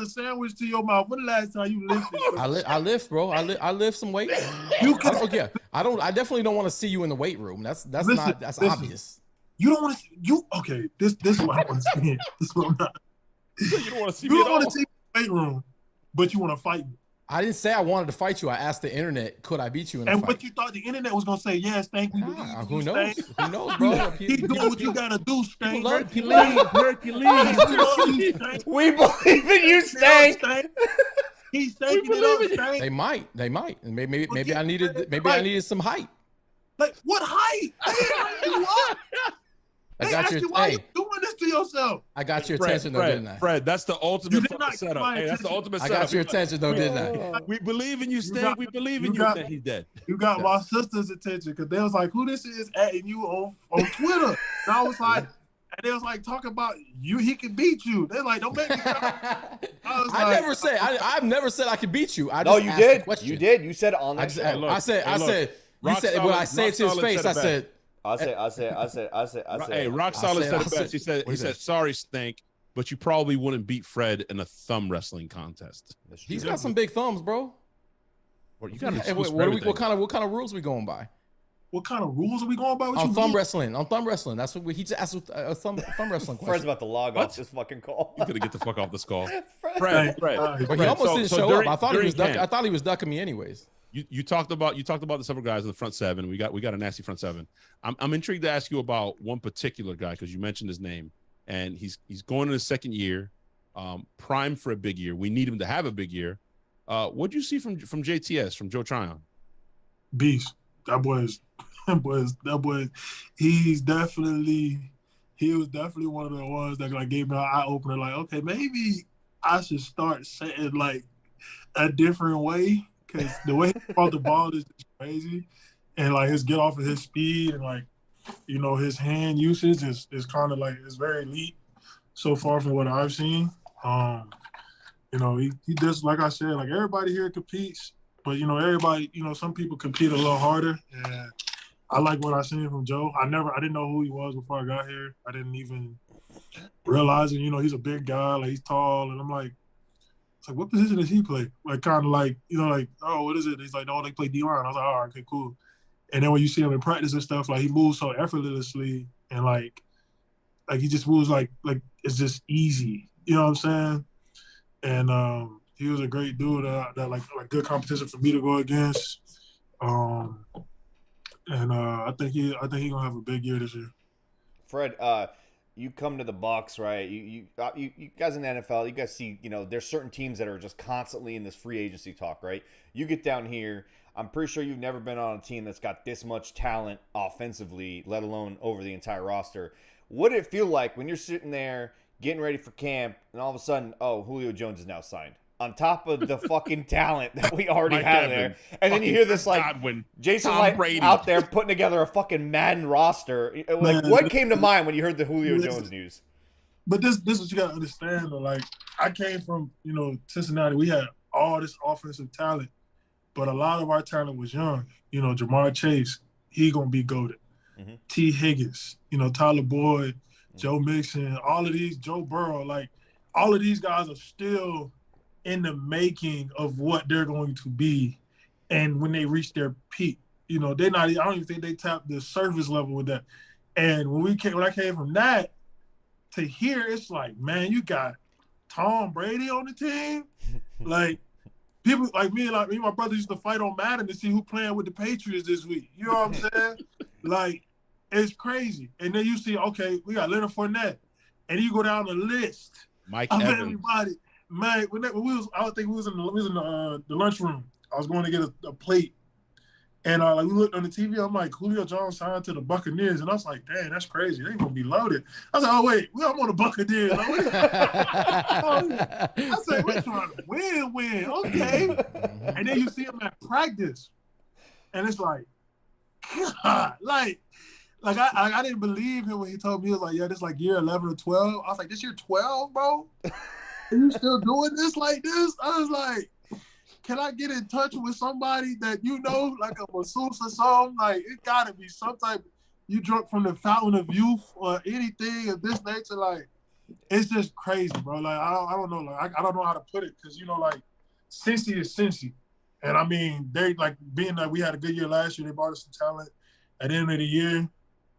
a sandwich to your mouth, when the last time you lifted? I lift, bro. I lift some weight. I definitely don't want to see you in the weight room. That's obvious. You don't want to. Okay. This is what I want to see. This is what I'm not. You don't want to see me. You don't want to see me in the weight room, but you want to fight me. I didn't say I wanted to fight you. I asked the internet, could I beat you in a fight? And what you thought the internet was gonna say? Yes, Stank. Who knows? Who knows, bro? Keep doing what you gotta do, Stank. We believe in you, Stank. He's thanking it up, Stank. They might. And maybe I needed some height. Like what height? I got your. Why you doing this to yourself? I got your attention, though, didn't I? Fred, that's the ultimate setup. Hey, that's the ultimate setup. I got your attention, though, didn't I? We believe in you, Stank. We believe in you. He's dead. You got my sister's attention because they was like, "Who this is atting you on Twitter?" And I was like, and they was like, talking about you. He can beat you. They're like, "Don't make me." I've never said I could beat you. No, you did. You did. You said on that show. I said. You said when I say it to his face. I said. Hey, Rock Solid said it best. He said, "Sorry, Stank, but you probably wouldn't beat Fred in a thumb wrestling contest." He's got some big thumbs, bro. You got what kind of rules we going by? What kind of rules are we going by? On thumb wrestling. That's what he just asked a thumb wrestling question. Fred's about to log off this fucking call. You gotta get the fuck off this call. Fred. But he almost didn't show up. I thought he was ducking me anyways. You talked about the several guys in the front seven. We got a nasty front seven. I'm intrigued to ask you about one particular guy because you mentioned his name, and he's going in his second year, prime for a big year. We need him to have a big year. What'd you see from JTS, from Joe Tryon? Beast. That boy. He was definitely one of the ones that like gave me an eye opener. Like, okay, maybe I should start saying like a different way. Because the way he brought the ball is just crazy. And, like, his get off of his speed and, like, you know, his hand usage is kind of, like, it's very elite so far from what I've seen. You know, he does, like I said, like, everybody here competes. But, you know, everybody, you know, some people compete a little harder. And I like what I seen from Joe. I didn't know who he was before I got here. I didn't even realize it. You know, he's a big guy. Like, he's tall. And I'm like, it's like, what position does he play? Like, kind of like, you know, like, oh, what is it? He's like, no, they play D-line. I was like, all right, okay, cool. And then when you see him in practice and stuff, like, he moves so effortlessly and, like he just moves like it's just easy. You know what I'm saying? And he was a great dude that like good competition for me to go against. I think he gonna have a big year this year. Fred, you come to the Bucs, right? You guys in the NFL, you guys see, you know, there's certain teams that are just constantly in this free agency talk, right? You get down here, I'm pretty sure you've never been on a team that's got this much talent offensively, let alone over the entire roster. What did it feel like when you're sitting there getting ready for camp and all of a sudden, oh, Julio Jones is now signed? on top of the fucking talent that we already Mike have Evans, there. And then you hear this like Godwin, Jason Tom Light Brady. out there putting together a fucking Madden roster. Like, Man, what came to mind when you heard the Julio Jones news? But this is what you gotta understand though. Like, I came from, Cincinnati. We had all this offensive talent, but a lot of our talent was young. Jamar Chase, he gonna be goated. Mm-hmm. T. Higgins, Tyler Boyd, Joe Mixon, all of these, Joe Burrow, like all of these guys are still in the making of what they're going to be. And when they reach their peak, they're not, I don't even think they tapped the surface level with that. And when I came from that to here, it's like, man, you got Tom Brady on the team. Like, people like me and my brother used to fight on Madden to see who playing with the Patriots this week. You know what I'm saying? Like, it's crazy. And then you see, okay, we got Leonard Fournette. And you go down the list of everybody. Man, I think we was in the lunchroom. I was going to get a plate. And we looked on the TV. I'm like, Julio Jones signed to the Buccaneers. And I was like, dang, that's crazy. They going to be loaded. I was like, oh, wait, I'm on the Buccaneers. I said, we're trying to win. Okay. And then you see him at practice. And it's like, God, like I didn't believe him when he told me, he was like, yeah, this is like year 11 or 12. I was like, this year 12, bro? Are you still doing this like this? I was like, can I get in touch with somebody that like a masseuse or something? Like, it gotta be some type, you drunk from the fountain of youth or anything of this nature. Like, it's just crazy, bro. Like, I don't know. Like, I don't know how to put it because, like, Cincy is Cincy. And I mean, they like being that we had a good year last year, they brought us some talent at the end of the year.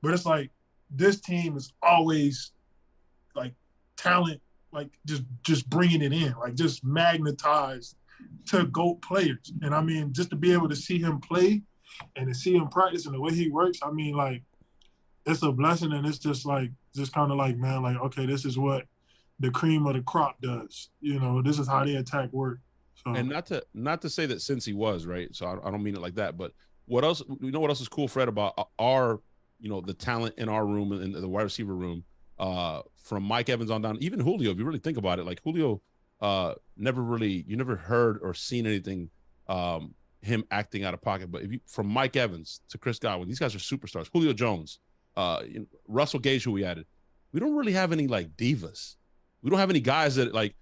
But it's like, this team is always like talent, like just bringing it in, like just magnetized to GOAT players. And I mean, just to be able to see him play and to see him practice and the way he works, I mean, like, it's a blessing. And it's just kind of like, man, like, okay, this is what the cream of the crop does. This is how they attack work. So. And not to say that Cincy was, right? So I don't mean it like that. But what else? What else is cool, Fred, about our, the talent in our room and the wide receiver room, from Mike Evans on down, even Julio. If you really think about it, like Julio, you never heard or seen anything, him acting out of pocket. But from Mike Evans to Chris Godwin, these guys are superstars. Julio Jones, Russell Gage, who we added. We don't really have any like divas. We don't have any guys that like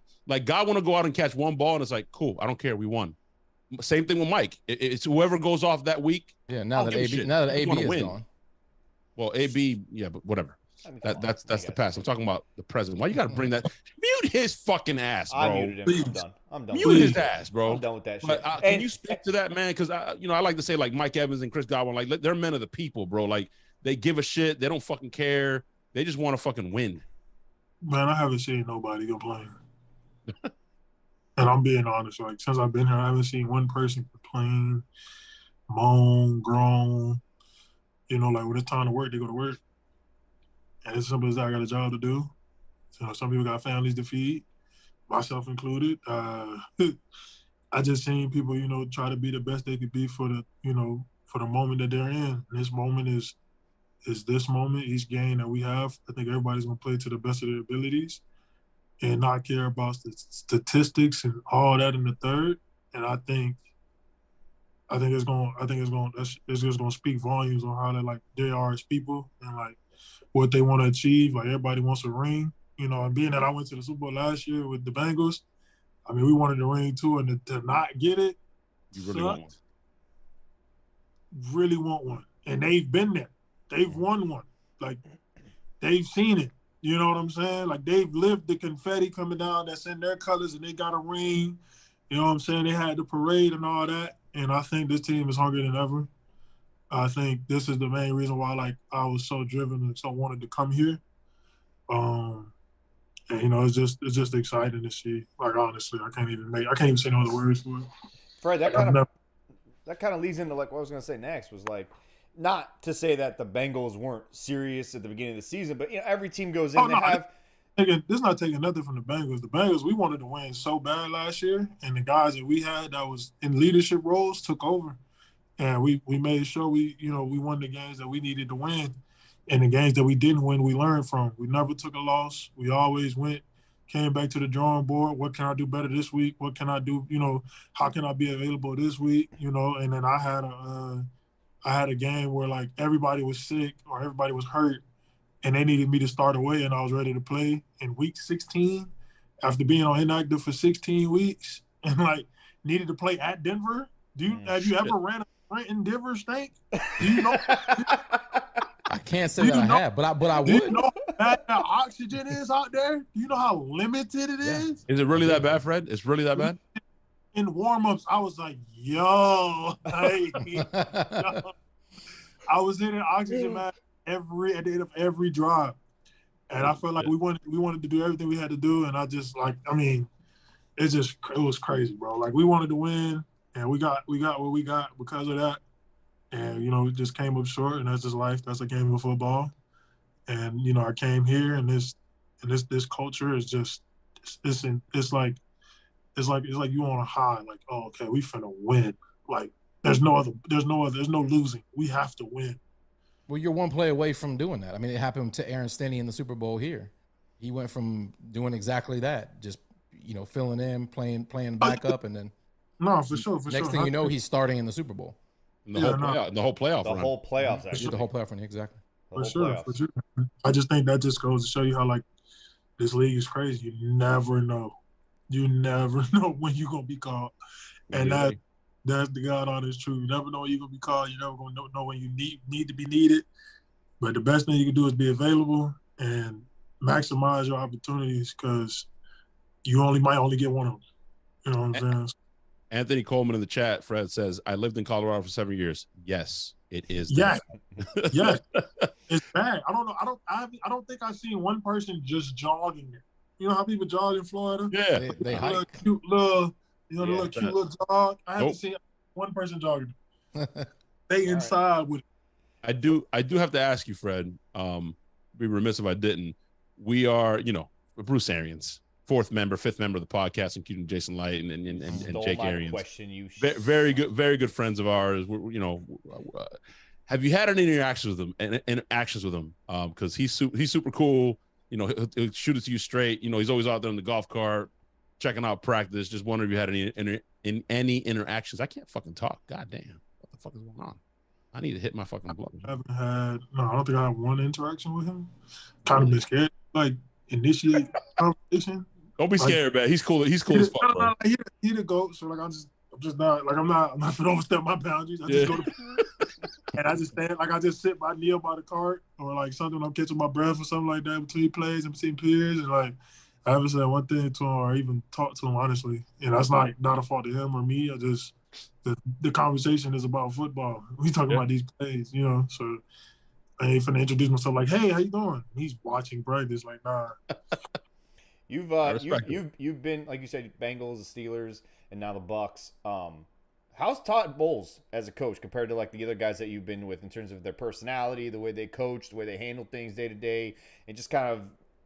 God want to go out and catch one ball and it's like, cool, I don't care, we won. Same thing with Mike. It's whoever goes off that week. Yeah, now that AB is gone. Well, AB, yeah, but whatever. That's the past. I'm talking about the present. Why you got to bring that? Mute his fucking ass, bro. I muted him. I'm done. Mute his ass, bro. I'm done with that but, shit. Can you speak to that, man? Because I like to say like Mike Evans and Chris Godwin, like they're men of the people, bro. Like they give a shit. They don't fucking care. They just want to fucking win. Man, I haven't seen nobody complain. And I'm being honest. Like, since I've been here, I haven't seen one person complain, moan, groan. Like when it's time to work, they go to work. And it's simple as that. I got a job to do. Some people got families to feed, myself included. I just seen people, try to be the best they could be for the moment that they're in. And this moment is this moment, each game that we have. I think everybody's gonna play to the best of their abilities and not care about the statistics and all that in the third. And I think it's just gonna speak volumes on how they are as people and like what they want to achieve. Like, everybody wants a ring, and being that I went to the Super Bowl last year with the Bengals, I mean, we wanted the ring too, and to not get it, you really want one. Really want one. And they've been there. They've won one. Like, they've seen it. You know what I'm saying? Like, they've lived the confetti coming down that's in their colors, and they got a ring. You know what I'm saying? They had the parade and all that. And I think this team is hungrier than ever. I think this is the main reason why, like, I was so driven and so wanted to come here. And it's just exciting to see. Like, honestly, I can't even say no other words for it. Fred, that kind of leads into like what I was gonna say next. Was like, not to say that the Bengals weren't serious at the beginning of the season, but every team goes in. This is not taking nothing from the Bengals. The Bengals, we wanted to win so bad last year, and the guys that we had that was in leadership roles took over. And we made sure we won the games that we needed to win. And the games that we didn't win, we learned from. We never took a loss. We always went came back to the drawing board. What can I do better this week? What can I do? How can I be available this week? And then I had a game where like everybody was sick or everybody was hurt, and they needed me to start away, and I was ready to play in week 16 after being on inactive for 16 weeks and like needed to play at Denver. Have you ever ran a sprint in Denver, Stank? Do you know? I can't say that I have, but I would. Do you know how bad that oxygen is out there? Do you know how limited it is? Is it really that bad, Fred? It's really that bad? In warm-ups, I was like, yo. I was in an oxygen mask at the end of every drive. And I felt like we wanted to do everything we had to do. And it was crazy, bro. Like we wanted to win, and we got what we got because of that. And, it just came up short, and that's just life. That's a game of football. And, I came here, and this culture is just, it's like you on a high, like, oh, okay, we finna win. Like there's no losing. We have to win. Well, you're one play away from doing that. I mean, it happened to Aaron Stinnie in the Super Bowl here. He went from doing exactly that, just, filling in, playing backup, and then no, for sure. Next thing you know, he's starting in the Super Bowl. The whole playoff. The whole playoffs, actually. The whole playoff run, exactly. For sure. I just think that just goes to show you how, like, this league is crazy. You never know. You never know when you're going to be called. And that's the God honest truth. You never know when you're going to be called. You never going to know when you need to be needed. But the best thing you can do is be available and maximize your opportunities, because you might only get one of them. You know what I'm saying? Anthony Coleman in the chat, Fred says, I lived in Colorado for 7 years. Yes, it is. Yes. Yes. It's bad. I don't know. I don't think I've seen one person just jogging there. You know how people jog in Florida? Yeah. They hike. Cute little jog. I haven't seen one person jogging. They inside with it. I do have to ask you, Fred. Be remiss if I didn't. We are, we're Bruce Arians. Fifth member of the podcast, including Jason Light and Jake Arians. Very good friends of ours. Have you had any interactions with him? Because he's super cool. He'll shoot it to you straight. He's always out there in the golf cart, checking out practice. Just wondering if you had any interactions. I can't fucking talk. God damn, what the fuck is going on? I need to hit my fucking blood. I don't think I had one interaction with him. Kind of been scared, like initiate conversation. Don't be scared, man. He's cool. He's cool as fuck, bro. He the GOAT, so like I'm just not like I'm not gonna overstep my boundaries. I just go to and I just stand like I just sit kneel by the cart or like something. I'm catching my breath or something like that between plays and between peers, and like I haven't said one thing to him or even talked to him honestly. And that's not a fault of him or me. I just the conversation is about football. We talking about these plays, So I ain't finna introduce myself like, hey, how you doing? He's watching practice like, nah. You've been, like you said, Bengals, the Steelers, and now the Bucs. How's Todd Bowles as a coach compared to like the other guys that you've been with in terms of their personality, the way they coach, the way they handle things day to day, and just kind of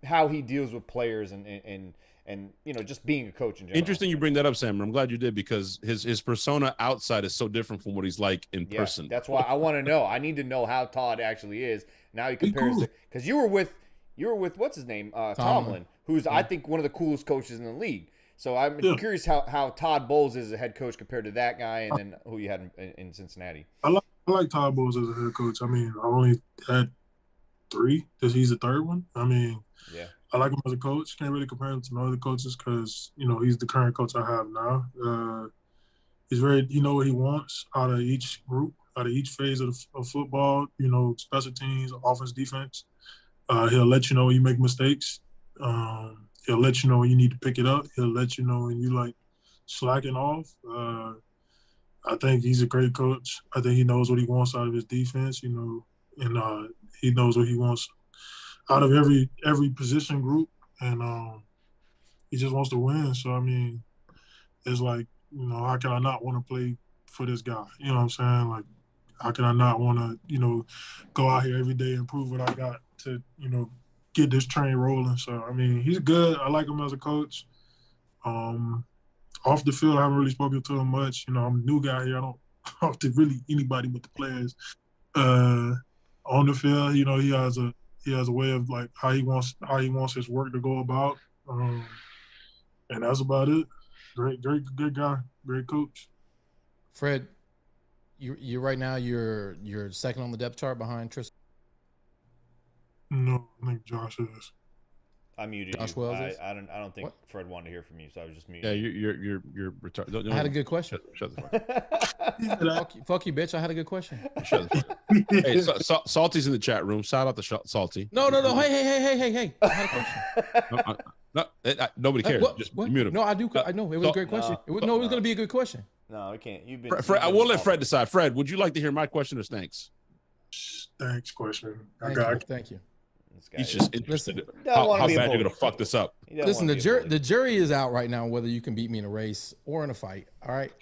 how he deals with players and just being a coach in general? Interesting you bring that up, Sam. I'm glad you did, because his persona outside is so different from what he's like in person. That's why I want to know. I need to know how Todd actually is. Now he compares it, because you were with what's his name, Tomlin, who's I think one of the coolest coaches in the league. So I'm curious how Todd Bowles is as a head coach compared to that guy, and then who you had in Cincinnati. I like Todd Bowles as a head coach. I mean, I only had 3 because he's the third one. I mean, I like him as a coach. Can't really compare him to my other coaches because he's the current coach I have now. He's very what he wants out of each group, out of each phase of football. Special teams, offense, defense. He'll let you know when you make mistakes. He'll let you know when you need to pick it up. He'll let you know when you like slacking off. I think he's a great coach. I think he knows what he wants out of his defense, and he knows what he wants out of every position group, and he just wants to win. So I mean, it's like, how can I not want to play for this guy? You know what I'm saying? Like, how can I not want to, go out here every day and prove what I got to, get this train rolling? So, I mean, he's good. I like him as a coach. Off the field, I haven't really spoken to him much. I'm a new guy here. I don't talk to really anybody but the players. On the field, he has a way of like how he wants his work to go about. And that's about it. Great, good guy, great coach. Fred, you right now you're second on the depth chart behind Tristan. No, I think Josh is. I muted Josh you. Wells is? I don't think What? Fred wanted to hear from you, so I was just muting. Yeah, you. you're retarded. I had a good question. Shut the fuck up. Fuck you, bitch. I had a good question. Shut the fuck up. Hey, Salty's in the chat room. Shout out to Salty. No. Hey. I had a question. Nobody cares. What? Just What? mute him. No, I do. I know it was a great question. It was going to be a good question. No, we can't. You've been. Fred, I will let Fred decide. Fred, would you like to hear my question or Stank's? Thanks, question. Thank you. This guy He's is- just interested in Don't how wanna be a bad you're bully. gonna fuck this up. he doesn't Listen, wanna be a bully. the jury is out right now whether you can beat me in a race or in a fight. All right.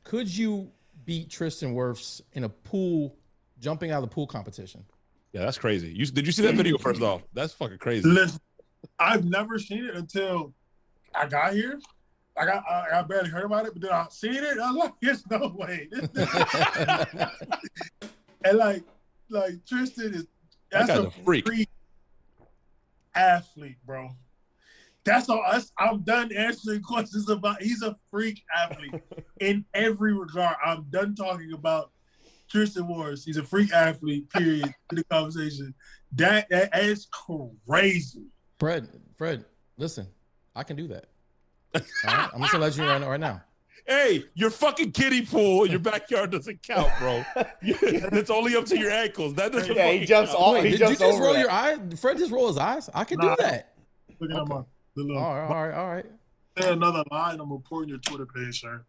Could you beat Tristan Wirfs in a pool, jumping out of the pool competition? Yeah, that's crazy. Did you see that video first off? That's fucking crazy. Listen, I've never seen it until I got here. I barely heard about it, but then I seen it. I was like, "There's no way." And like Tristan is That that's guy's a freak. Athlete, bro. That's all. I'm done answering questions about. He's a freak athlete in every regard. I'm done talking about Tristan Wirfs. He's a freak athlete. Period. In the conversation, that is crazy. Fred, listen, I can do that. All right? I'm just gonna let you know right now. Hey, your fucking kiddie pool in your backyard doesn't count, bro. It's only up to your ankles. That doesn't. Yeah, he fucking jumps count. off. Wait, He did you jumps just over roll that. your eye? Fred just roll his eyes? I can Nah. do that. Look at my the little. All right. Say another line. I'm reporting your Twitter page, sir.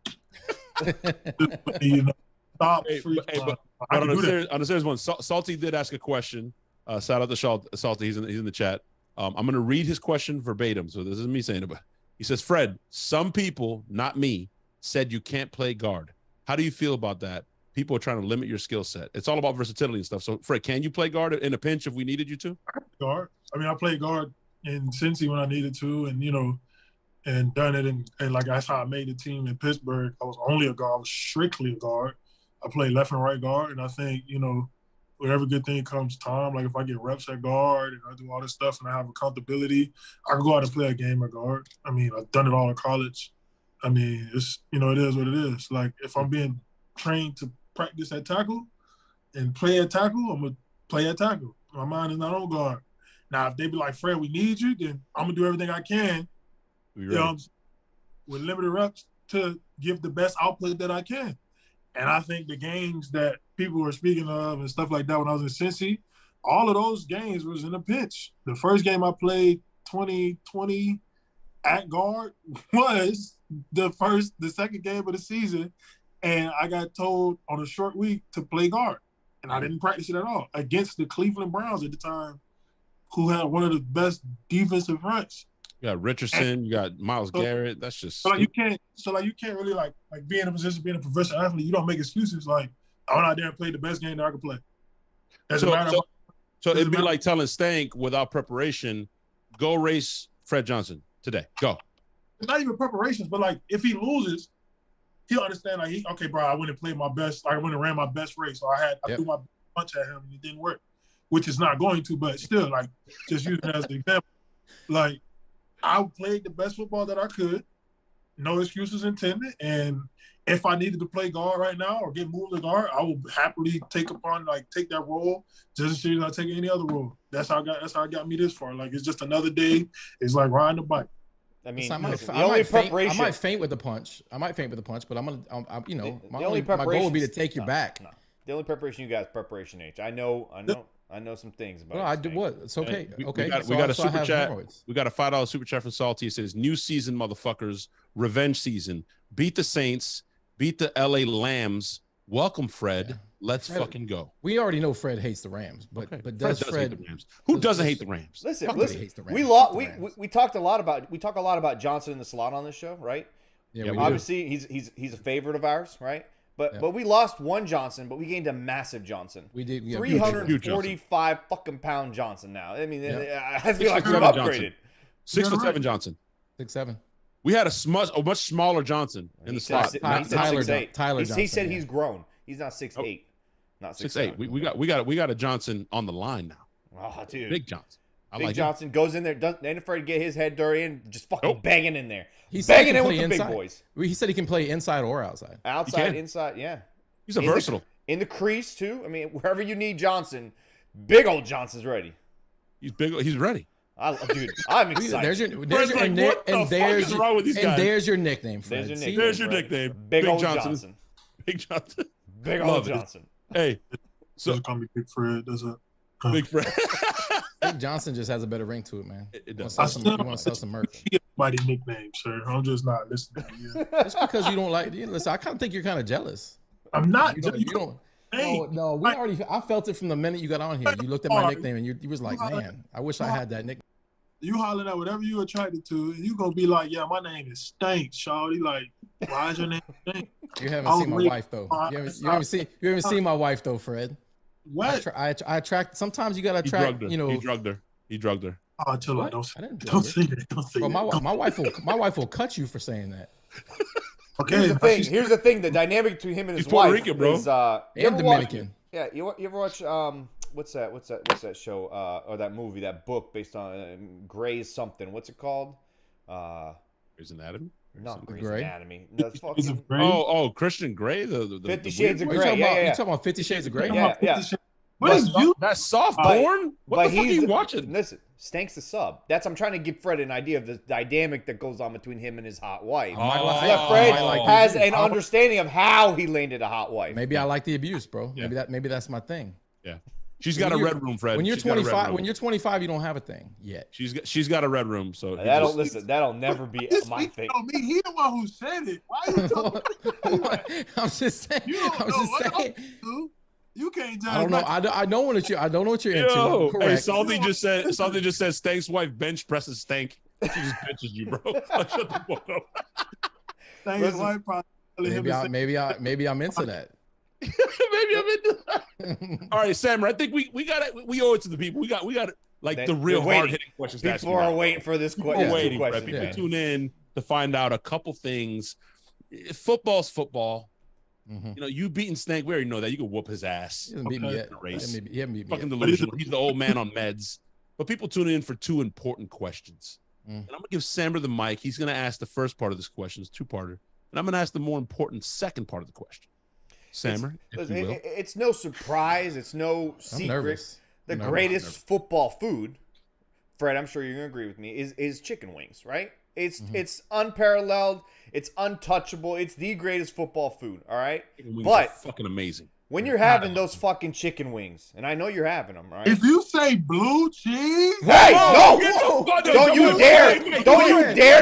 You know, stop. Hey, freak. but I on can do that. a serious one, Salty did ask a question. Shout out to Salty. He's in the chat. I'm going to read his question verbatim. So this is me saying it. But he says, Fred, some people, not me, said you can't play guard. How do you feel about that? People are trying to limit your skill set. It's all about versatility and stuff. So, Fred, can you play guard in a pinch if we needed you to? Guard. I mean, I played guard in Cincy when I needed to, and and done it. And like that's how I made the team in Pittsburgh. I was only a guard. I was strictly a guard. I played left and right guard, and I think with every good thing comes time. Like if I get reps at guard and I do all this stuff and I have accountability, I can go out and play a game at guard. I mean, I've done it all in college. I mean, it's it is what it is. Like if I'm being trained to practice at tackle and play at tackle, I'm gonna play at tackle. My mind is not on guard. Now, if they be like, Fred, we need you, then I'm gonna do everything I can, with limited reps to give the best output that I can. And I think the games that people were speaking of and stuff like that when I was in Cincy, all of those games was in a pinch. The first game I played 2020 at guard was the second game of the season, and I got told on a short week to play guard, and I didn't practice it at all against the Cleveland Browns at the time, who had one of the best defensive fronts. You got Richardson, you got Myles Garrett. That's just so you can't really like be in a position being a professional athlete. You don't make excuses like I went out there and played the best game that I could play. So it'd be like telling Stank without preparation, go race Fred Johnson today. Go. It's not even preparations, but like if he loses, he'll understand like okay, bro, I went and played my best, I went and ran my best race. So I threw my punch at him and it didn't work, which is not going to, but still, like just using it as an example. Like I played the best football that I could, no excuses intended, and if I needed to play guard right now or get moved to guard, I will happily take that role just as soon as I take any other role. That's how it got me this far. Like it's just another day. It's like riding a bike. I mean, I listen, the only preparation. I might faint with the punch. but my only goal would be to take your back. No. The only preparation you got is preparation H. I know some things about. Well, I do what? It's okay. We Okay. got a super chat. We got a $5 super chat from Salty. It says, "New season, motherfuckers. Revenge season. Beat the Saints. Beat the LA Lambs. Welcome, Fred. Yeah. Let's fucking go." We already know Fred hates the Rams, but does Fred hate the Rams? Who doesn't hate the Rams? Listen. hates the Rams. We talk a lot about Johnson in the slot on this show, right? Yeah, we obviously he's a favorite of ours, right? But we lost one Johnson, but we gained a massive Johnson. We did. Yeah, 345 fucking pound Johnson now. I mean, I feel like we've upgraded. 6'7" Johnson. 6'7". We had a much smaller Johnson in the slot. Tyler Johnson. He said he's grown. He's not 6'8", not 6'8". 6'8". We got a Johnson on the line now. Oh, dude, big Johnson. like it. Johnson goes in there, ain't afraid to get his head dirty and just fucking banging in there. He's banging in with the big boys. He said he can play inside or outside. Outside, inside, yeah. He's versatile. In the crease, too. I mean, wherever you need Johnson, big old Johnson's ready. He's big. He's ready. Dude, I'm excited. There's your nickname, Fred. There's your nickname. Big old Johnson. Big Johnson. Big old Johnson. Hey. So call me Big Fred, does it? Big Fred. Big Johnson just has a better ring to it, man. It does. You want to sell some merch. Everybody nickname, sir. I'm just not listening to you. Just because you don't like listen, I kind of think you're kind of jealous. I'm not. You don't. No, I felt it from the minute you got on here. You looked at my nickname and you was like, man, I wish I had that nickname. You hollering at whatever you attracted to, and you gonna be like, yeah, my name is Stank, shawty. Like, why is your name Stank? You haven't seen my wife though. You haven't seen my wife though, Fred. What? I attract. Sometimes you gotta attract. He drugged her. He drugged her. Oh, chill out. Don't say that. Don't say Bro, that. my wife will cut you for saying that. Okay. Here's the thing. The dynamic between him and his Puerto wife Rican, bro. is And Dominican. you ever watch what's that show or that movie, that book based on Grey's something? What's it called? Grey's Anatomy. Not Grey's Grey? Anatomy. That's Is fucking it Grey? Oh, Christian Grey. The 50 Shades of You Grey. talking about 50 Shades of Grey? Yeah. What is you? That's soft porn. What the fuck are you watching? Listen, Stank's the sub. I'm trying to give Fred an idea of the dynamic that goes on between him and his hot wife. Fred has an understanding of how he landed a hot wife. Maybe I like the abuse, bro. Yeah. Maybe that's my thing. Yeah. She's got a red room, Fred. When you're 25, you don't have a thing yet. She's got a red room, so that'll never be my thing. Me, he the one who said it. Why are you talking? I'm just saying. You don't know what I'm into. You can't judge. I don't know. I don't know what you're into. Yo, Correct. hey, something just said Stank's wife bench presses Stank. She just benches you, bro. Shut the fuck up. Stank's wife probably Maybe I'm into that. Maybe I'm into that. All right, Sam, I think we got it. We owe it to the people. We got like the real hard hitting questions. People are waiting for this question. Waiting, people tune in to find out a couple things. Football's football. Mm-hmm. You know, you beating Stank. We already know that. You can whoop his ass. He hasn't beat me yet. He hasn't beat me Fucking delusional. He's the old man on meds. But people tune in for two important questions. And I'm going to give Sammer the mic. He's going to ask the first part of this question. It's two-parter. And I'm going to ask the more important second part of the question. Sammer, if you will. It's no surprise. It's no secret. Nervous. The greatest football food, Fred, I'm sure you're going to agree with me, is chicken wings, right? It's unparalleled. It's untouchable. It's the greatest football food, all right? But fucking amazing. When you're having those fucking chicken wings, and I know you're having them, right? If you say blue cheese, hey, no! Don't you dare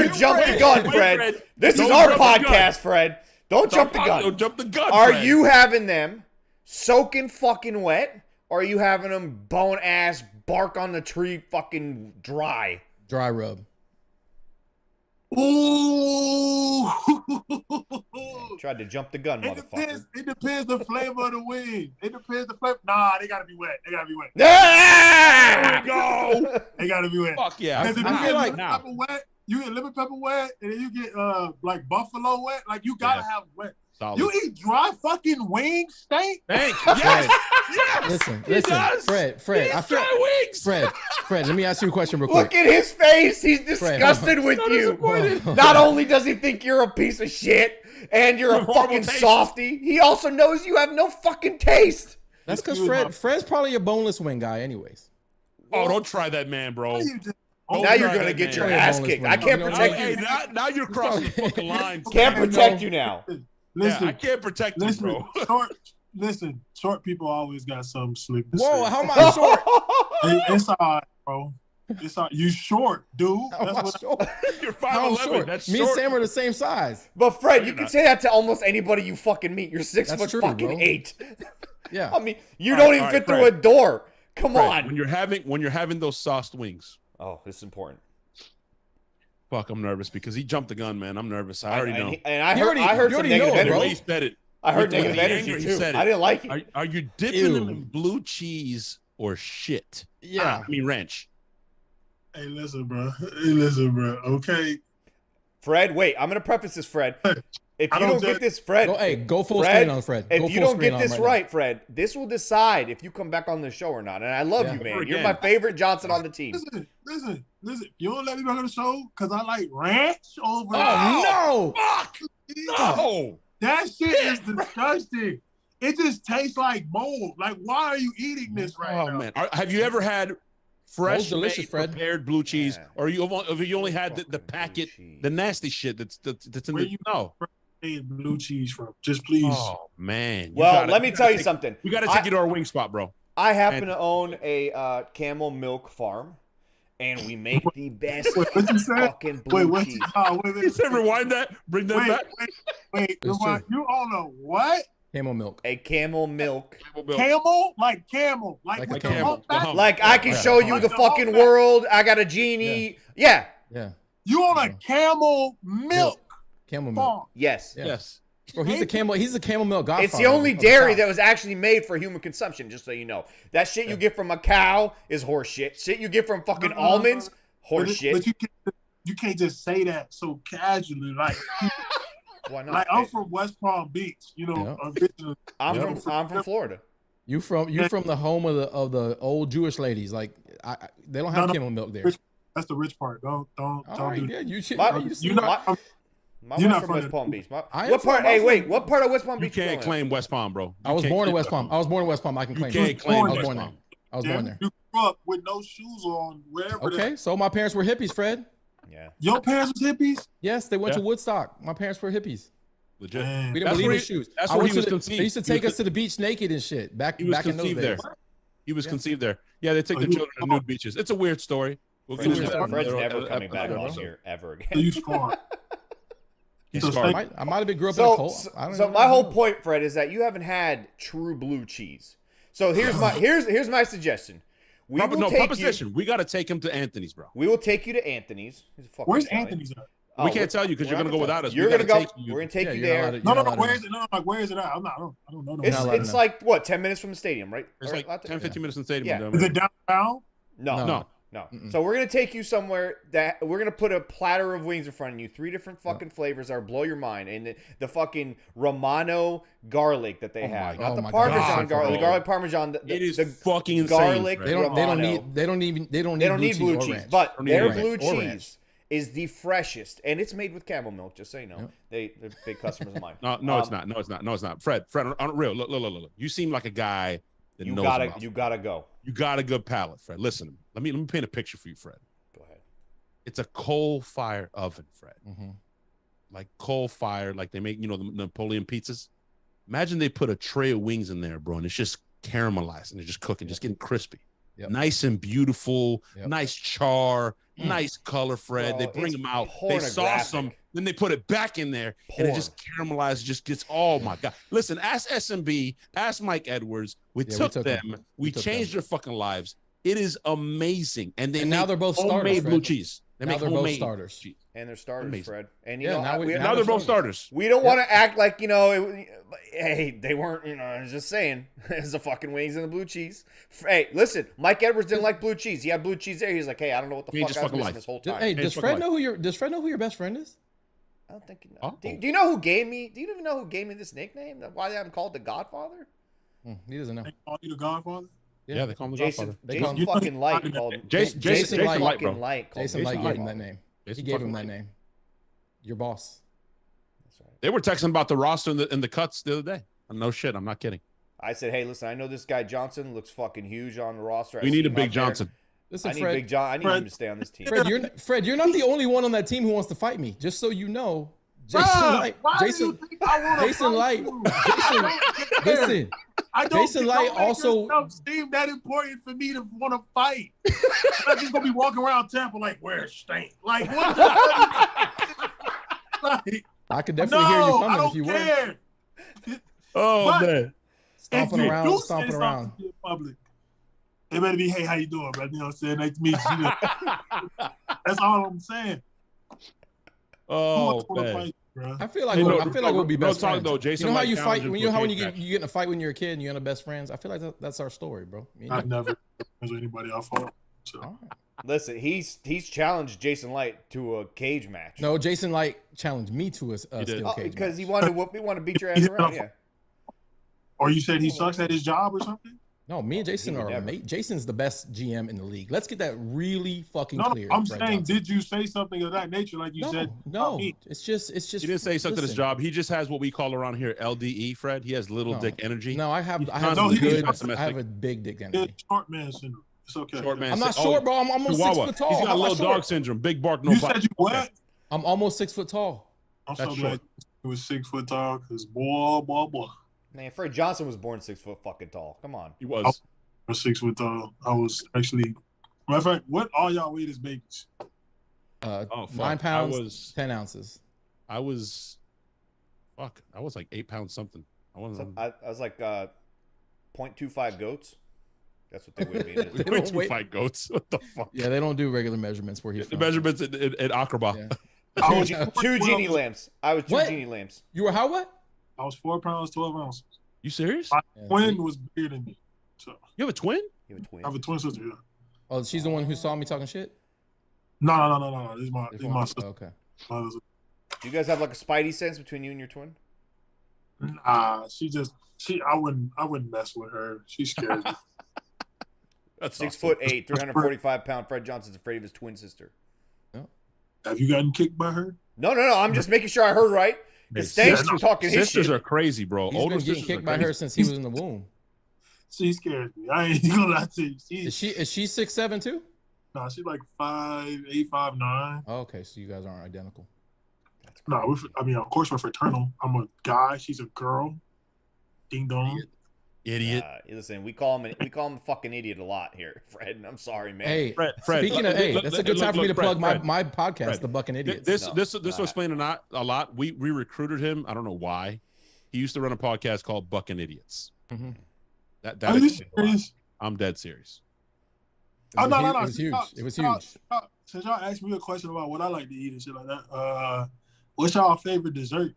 jump the gun, Fred. This is our podcast, Fred. Don't jump the gun. Don't jump the gun. Are you having them soaking fucking wet, or are you having them bone ass bark on the tree fucking dry? Dry rub. Ooh. Tried to jump the gun, motherfucker. It depends the flavor of the wing. It depends the flavor. Nah, they gotta be wet. Yeah! There we go. They gotta be wet. Fuck yeah. Because if you get lemon pepper wet, you get lemon pepper wet, and then you get like buffalo wet. Like you gotta have wet. Solid. You eat dry fucking wings, Stank? Thanks. Yes. Listen, Fred. I feel Fred. Let me ask you a question real quick. Look at his face. He's disgusted with you. Not only does he think you're a piece of shit and you're a fucking softy, he also knows you have no fucking taste. That's because Fred's probably a boneless wing guy, anyways. Oh, don't try that, man, bro. Now you're gonna get your ass kicked. I can't protect you. Now you're crossing the fucking line. Can't protect you now. Listen, I can't protect you, bro. Short people always got something slick to Whoa, say. how am I short? It's all right, bro. It's all right. You short, dude. That's short? You're 5'11". That's Me short. and Sam are the same size. But Fred, you can say that to almost anybody you fucking meet. You're 6 foot true, fucking bro. 8. Yeah. I mean, you don't even fit through a door. Come on. When you're having those sauced wings. Oh, this is important. Fuck, I'm nervous because he jumped the gun, man. I'm nervous. I already know. And I heard some negative The way energy. he said it. I heard negative energy too. I didn't like it. Are you dipping them in blue cheese or shit? Yeah. I mean ranch. Hey, listen, bro. Okay. Fred, wait. I'm gonna preface this, Fred. If I you don't don't get judge- this, Fred. Go full Fred, screen on Fred. Go If you full don't screen get on this him right, now. Fred, this will decide if you come back on the show or not. And I love Yeah. you, man. Never You're again. my favorite Johnson on the team. Listen. You don't let me back on the show because I like ranch over. Oh, Fuck! No! That shit is disgusting. It just tastes like mold. Like, why are you eating this right Oh now? man, have you ever had fresh, delicious, made, Fred. prepared blue cheese, Yeah. or have you only had the Fucking packet, blue cheese. the nasty shit that's in Where the you- no? Hey, blue cheese from? Just please. Oh man. You Well, gotta- let me gotta tell you take- something. We got to I- take you to our wing spot, bro. I happen to own a camel milk farm, and we make the best Wait, what you said? fucking blue Wait, what? cheese. Wait, You said rewind that, bring that back. Wait. It's Rewind. true. You own a what? Camel milk. A camel milk. Camel? Like camel? Like Like with a the camel. humpback? Uh-huh. Like I can Yeah. show you Like the the fucking humpback. world. I got a genie. Yeah. Yeah. You own a camel milk Camel milk. farm? Yes. Yeah. Yes. Bro, he's a camel milk godfather. It's the only of the dairy South. that was actually made for human consumption, just so you know. That shit you get from a cow is horse shit. Shit you get from fucking No. almonds, horse But shit. you can't just say that so casually. Like, Why not? like I'm from West Palm Beach. You know, originally. I'm Yeah. from Florida. You from the home of the old Jewish ladies. Like they don't have No. camel milk there. Rich- That's the rich part. Don't All right, do that. yeah, you should. My- you You should- know, My You're wife's not from from West the- Palm Beach. I am What part? from- Hey, I'm wait. from- What part of West Palm You Beach? you can't from? claim West Palm, bro. I was born in West Palm. I was born in West Palm. I can claim. can't it. claim I was West born there. Palm. I was born there. You grew up with no shoes on wherever. Okay, so my parents were hippies, Fred. Yeah. Your parents was hippies? Yes, they went Yeah. to Woodstock. My parents were hippies. Legit. Man. We didn't That's believe where in he- shoes. that's I where went he was to the- conceived. They used to He was take us con- to the beach naked and shit. Back He was in those conceived days. there. He was Yeah. conceived there. Yeah, they take the Oh, you- children to nude beaches. It's a weird story. We'll get Fred's into that Fred's another- never coming back another on episode. here ever So again. you smart. He's So smart. I might have been grew up in a So, cult. so, I don't so even my know. whole point, Fred, is that you haven't had true blue cheese. So here's my suggestion. We will take proposition. We got to take him to Anthony's, bro. We will take you to Anthony's. He's a fucking Where's Italian. Anthony's at? Oh, We can't tell you because we're you're not gonna go tell without us. You're We gonna gotta go. take you. We're gonna take Yeah, you you're not there. allowed to- No, you're not allowed to where know. is it? No, like where is it at? I don't know. You're not allowed to It's know. like what, 10 minutes from the stadium, right? It's Or like not 10, 15 minutes in the stadium. Yeah. down Is there. it downtown? No, No. no. Mm-mm. So we're gonna take you somewhere that we're gonna put a platter of wings in front of you. 3 different fucking flavors that will blow your mind, and the fucking Romano garlic that they Oh my have, God. not Oh the my Parmesan God, garlic, the bro. garlic Parmesan. It is the fucking insane. garlic. Fred. They don't Romano. need blue They don't cheese need blue or cheese, ranch. but Don't need their ranch blue or ranch. cheese is the freshest, and it's made with camel milk. Just so you know, they're big customers of mine. No, it's not. No, it's not. No, it's not. Fred, on real. Look. You seem like a guy that You knows gotta, about you food. gotta go. You got a good palate, Fred. Listen, let me paint a picture for you, Fred. Go ahead. It's a coal-fired oven, Fred. Mhm. Like coal-fired, like they make, the Napoleon pizzas. Imagine they put a tray of wings in there, bro, and it's just caramelized and they're just cooking, just getting crispy. Yep. Nice and beautiful, Yep. nice char, nice color, Fred. Bro, they bring it's them out, they sauce them, pornographic. then they put it back in there, and it just caramelizes, just gets, oh my God. Listen, ask SMB, ask Mike Edwards. We Yeah, took them, we took changed them. their fucking lives. It is amazing. And they And now make they're both homemade starters, blue Fred. cheese. They Now make they're both homemade starters. cheese. And they're starters, Amazing. Fred. And Yeah, now we- Now they're both starters. We don't want to act like, hey, they weren't, I was just saying, it's the fucking wings and the blue cheese. Hey, listen, Mike Edwards didn't like blue cheese. He had blue cheese there. He's like, hey, I don't know what the He fuck just I was fucking missing lied. this whole time. Hey, Hey, does fuck Fred life. know who your best friend is? I don't think you know. Oh. Do you know who gave me, do you even know who gave me this nickname? Why I'm called the Godfather? He doesn't know. They call you the Godfather? Yeah, they call him the Jason, Godfather. They call Jason him- fucking Light called him. Jason Light, fucking bro. Light called Jason him Light the gave him that Godfather. name. Jason He gave fucking him Light. that name. Your boss. That's right. They were texting about the roster and the cuts the other day. No shit, I'm not kidding. I said, hey, listen, I know this guy Johnson looks fucking huge on the roster. I We see need a him Big out there. Johnson. Listen, I need Fred. Big John. I need Fred. him to stay on this team. Fred, you're not the only one on that team who wants to fight me. Just so you know, Jason Bruh, Light. why do Jason. you think I wanna Jason fight Light. you? Listen. I don't Jason don't Light make also- yourself seem that important for me to want to fight. I'm just gonna be walking around Tampa like, where's Stank? Like, what the like, I could definitely hear you no, I coming don't if you were care. Oh But- man. stomping If you around, do stomping say around. something in public, it better be, hey, how you doing, brother? You know what I'm saying? Nice to meet you. That's all I'm saying. Oh Who wants to man. fight, bro? I feel like Hey, we'll be no best talk friends. though, Jason You know how Light you fight challenging when for a when cage you match. get in a fight when you're a kid and you're the best friends. I feel like that's our story, bro. Me and I you. never with anybody I fought. So. All right. Listen, he's challenged Jason Light to a cage match. No, Jason Light challenged me to a did. steel cage because match. he wanted to beat your ass around. Yeah. Or you said he sucks at his job or something? No, me and Jason would are never. mate. Jason's the best GM in the league. Let's get that really fucking No, clear. I'm Fred saying, Johnson. did you say something of that nature like you said? No, me? it's just. He didn't say something to his listen. job. He just has what we call around here LDE, Fred. He has little No. dick energy. No, I have constantly good. pessimistic. I have a big dick It's energy. short man syndrome. It's okay. Short man. I'm not Oh, short, bro. I'm almost Chihuahua. 6 foot tall. He's got How am I little short? dog syndrome. Big bark, no You bite. said you what? I'm almost 6 foot tall. I'm That's so glad short. you was 6 foot tall because boy. Man, Fred Johnson was born 6 foot fucking tall. Come on. He was. I was 6 foot tall. I was actually. Matter of fact, what all y'all weighed as babies? Oh, fuck. 9 pounds, I was 10 ounces. I was like 8 pounds something. I wasn't. I was like 0.25 goats. That's what they would be. They don't Two weigh- fight goats. What the fuck? Yeah, they don't do regular measurements where he's The from. measurements in Aqaba. Yeah. I was Two genie lamps. I was two What? genie lamps. You were how what? I was 4 pounds 12 ounces. You serious? My Yeah, twin see? was bigger than me. So You have a twin? You have a twin. I have a twin sister. Yeah. Oh, she's the one who saw me talking shit. No. This is my sister. Okay. My other sister. Do you guys have like a spidey sense between you and your twin? Nah, I wouldn't mess with her. She scares me. That's 6'8", 345-pound Fred Johnson's afraid of his twin sister. Have you gotten kicked by her? No. I'm just making sure I heard right. Because Stank's Sisters- talking his Sisters shit. are crazy, bro. He's Older been getting sisters kicked are by crazy. her since he was in the womb. She scares me. I ain't gonna lie to you. Is she 6'7" too? Nah, she's like 5'8", 5'9". Oh, okay, so you guys aren't identical. No, of course we're fraternal. I'm a guy. She's a girl. Ding dong. Idiot. Listen, we call him a fucking idiot a lot here, Fred. And I'm sorry, man. Hey, Fred, speaking of, hey, that's a good time for me to plug Fred, my podcast, Fred. The Bucking Idiots. This will explain a lot. We recruited him. I don't know why. He used to run a podcast called Bucking Idiots. Mhm. That Are you explains a lot. serious? I'm dead serious. Oh, no. It was huge. It was huge. Since y'all asked me a question about what I like to eat and shit like that, what's y'all favorite dessert?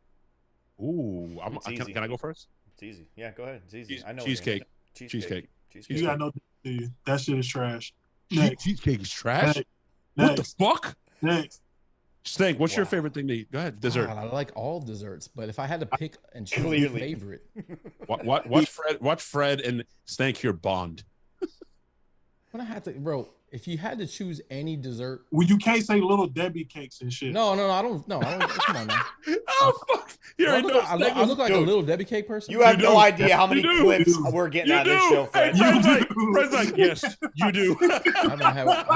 Ooh, It's easy. can I go first? It's easy. Yeah, go ahead. It's easy. Cheese- I know. cheesecake. Cheesecake. You got no to you. That shit is trash. Next. Cheesecake is trash. Next. What the fuck? Next. Stank, what's your Wow. favorite thing to eat? Go ahead, dessert. God, I like all desserts, but if I had to pick and choose Clearly. a favorite, Watch Fred and Stank here bond. when I had to, bro, if you had to choose any dessert, Well, you can't say Little Debbie cakes and shit. no, I don't. Come on, man. Oh fuck! You I already look, know. I look like a Dude. little Debbie cake person. You have You no do. idea how many You do. clips we're getting You out of this do. show, Hey, Fred. Fred's like, yes, you do. I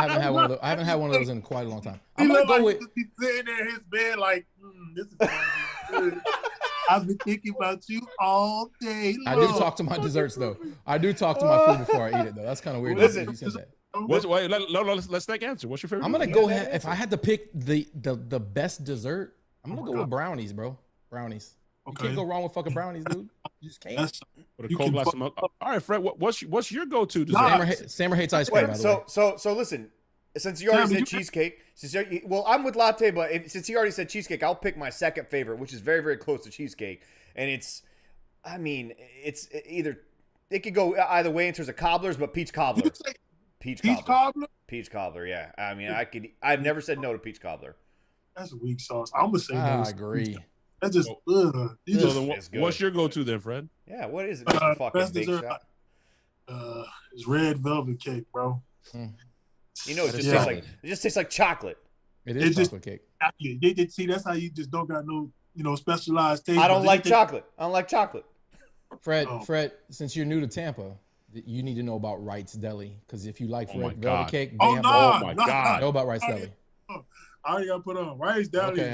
haven't had one of those. I haven't had one of those in quite a long time. He I'm gonna look go like with. he be sitting there in his bed like, this is gonna be good. I've been thinking about you all day long. I do talk to my desserts though. I do talk to my food before I eat it though. That's kind of weird. Listen, that you said that. Wait, let's Stank answer. What's your favorite? I'm gonna food? go ahead. If I had to pick the best dessert, I'm gonna go with brownies, bro. Brownies. You Okay. can't go wrong with fucking brownies, dude. You just can't. That's, With a You cold can glass fuck of milk. All right, Fred. What's your go-to dessert? Nah. Sammer hates ice cream. Wait, by the way. so listen. Since you already Sam, said cheesecake, I'm with latte, but since he already said cheesecake, I'll pick my second favorite, which is very, very close to cheesecake, and it's either it could go either way in terms of cobblers, but peach cobbler, you say peach peach cobbler, cobbler? peach cobbler. Yeah, I mean, I've never said no to peach cobbler. That's weak sauce. I'm gonna say I no. agree. That's just ugh. You So just then It's good. what's your go-to then, Fred? Yeah, what is it, Mr. fucking best big dessert. shot? It's red velvet cake, bro. You know, it just Yeah. tastes like chocolate. It It is just- chocolate cake. See, that's how you just don't got no, specialized taste. I don't buds. like You chocolate. I don't like chocolate. Fred, Oh. Fred, since you're new to Tampa, you need to know about Wright's Deli because if you like Oh my red God. velvet cake, they Oh have no! Oh my nah. God. know about Wright's I Deli. already got put on rice deli. Okay,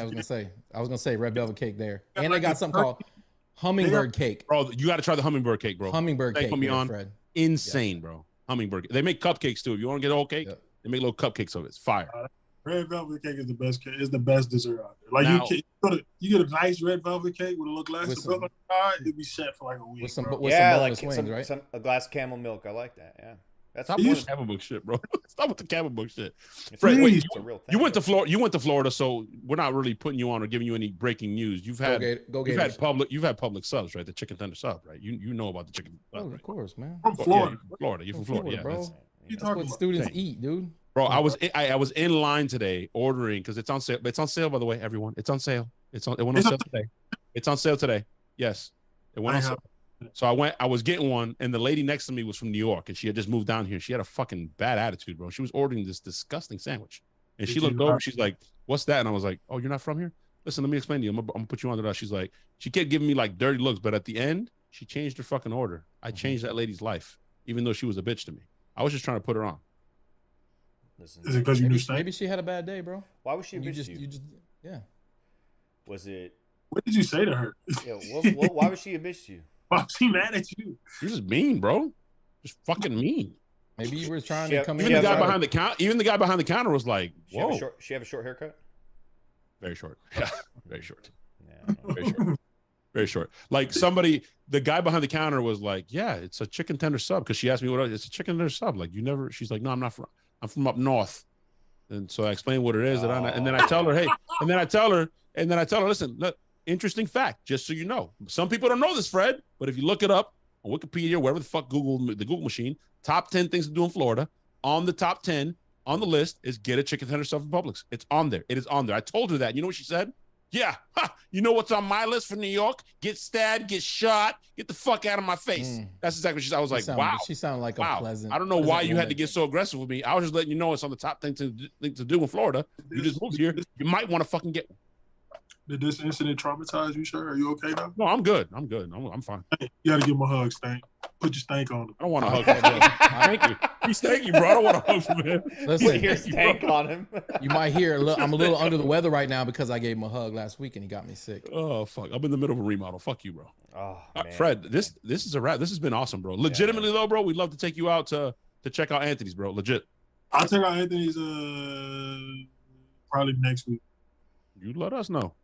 I was gonna say red velvet cake there, Yeah, and they like got the something called hummingbird cake. Bro, you got to try the hummingbird cake, bro. Hummingbird Thank cake, me there, on. Fred. Insane, bro. Hummingbird. They make cupcakes too. If you want to get a whole cake, Yeah. they make little cupcakes of it. It's fire. Red velvet cake is the best cake. It's the best dessert out there. Like Now- you get a nice red velvet cake with a little glass With of milk on the side, it'll be set for like a week. With some bro. Yeah, boneless like wings, right? a glass of camel milk. I like that. Yeah, that's Stop You with used- the camel book shit, bro. Stop with the camel book shit. It's Fred, a- wait, it's a real thing. You went to Florida. You went to Florida, so we're not really putting you on or giving you any breaking news. You've had Go you've Gators. had public subs, right? The chicken tender sub, right? You know about the chicken Oh, sub, right? of course, man. From Yeah, Florida. you're from Florida. You're from Florida. Yeah, bro. that's- You That's what talking students eat, dude. Bro, I was in line today ordering because it's on sale. It's on sale, by the way, everyone. It's on sale. It went on sale today. It's on sale today. Yes, it went on sale. So I was getting one, and the lady next to me was from New York, and she had just moved down here. She had a fucking bad attitude, bro. She was ordering this disgusting sandwich, and she looked over. She's like, "What's that?" And I was like, "Oh, you're not from here? Listen, let me explain to you. I'm gonna put you on to that." She's like, she kept giving me like dirty looks, but at the end, she changed her fucking order. I changed that lady's life, even though she was a bitch to me. I was just trying to put her on. Listen, is it because you knew Stank? Maybe she had a bad day, bro. Why was she a bitch to you just yeah. Was it? What did you say to her? Yeah, why was she a bitch to you? Why was she mad at you? You're just mean, bro. Just fucking mean. Maybe you were trying to come in. Even the guy behind the counter. Even the guy behind the counter was like, "Whoa." She have a short haircut. Very short. Yeah, very short. Yeah, very short. Very short. Like the guy behind the counter was like, "Yeah, it's a chicken tender sub." Because she asked me what it's a chicken tender sub. Like, you never. She's like, "No, I'm not from. I'm from up north." And so I explained what it is, and then I tell her, "Hey," and then I tell her, "Listen, look, interesting fact, just so you know. Some people don't know this, Fred, but if you look it up on Wikipedia, wherever the fuck the Google machine, top 10 things to do in Florida, on the top 10 on the list is get a chicken tender sub from Publix. It's on there. It is on there. I told her that. You know what she said? Yeah. You know what's on my list for New York? Get stabbed, get shot, get the fuck out of my face. That's exactly what she said. I was like, wow. She sounded like a pleasant. I don't know why you had to get so aggressive with me. I was just letting you know it's on the top thing to do in Florida. You just moved here. You might want to fucking get one. Did this incident traumatize you, sir? Are you okay now? No, I'm good. I'm fine. Hey, you got to give him a hug, Stank. Put your Stank on him. I don't want to hug him, bro. Thank you. He's thank you, bro. I don't want to hug him, man. Listen, Put your Stank on him. You might hear I'm a little under the weather right now because I gave him a hug last week and he got me sick. Oh, fuck. I'm in the middle of a remodel. Fuck you, bro. Oh, man. Fred, this is a wrap. This has been awesome, bro. Legitimately, though, bro, we'd love to take you out to check out Anthony's, bro. Legit. I'll check out Anthony's probably next week. You let us know.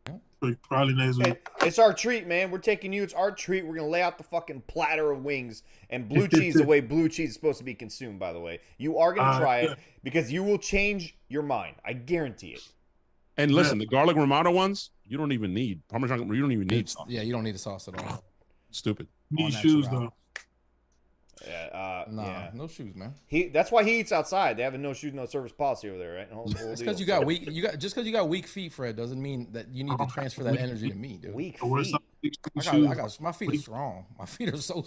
Probably next week. It's our treat, man. We're taking you. It's our treat. We're going to lay out the fucking platter of wings and blue cheese the way blue cheese is supposed to be consumed, by the way. You are going to try it because you will change your mind. I guarantee it. And listen, the garlic Romano ones, you don't even need Parmesan. You don't even need sauce. Yeah, you don't need a sauce at all. Stupid. Need shoes, though. No shoes, man. That's why he eats outside. They have a no shoes, no service policy over there, right? That's because you got weak feet, Fred, doesn't mean that you need to transfer that energy to me, dude. Weak feet. My feet are strong. My feet are so.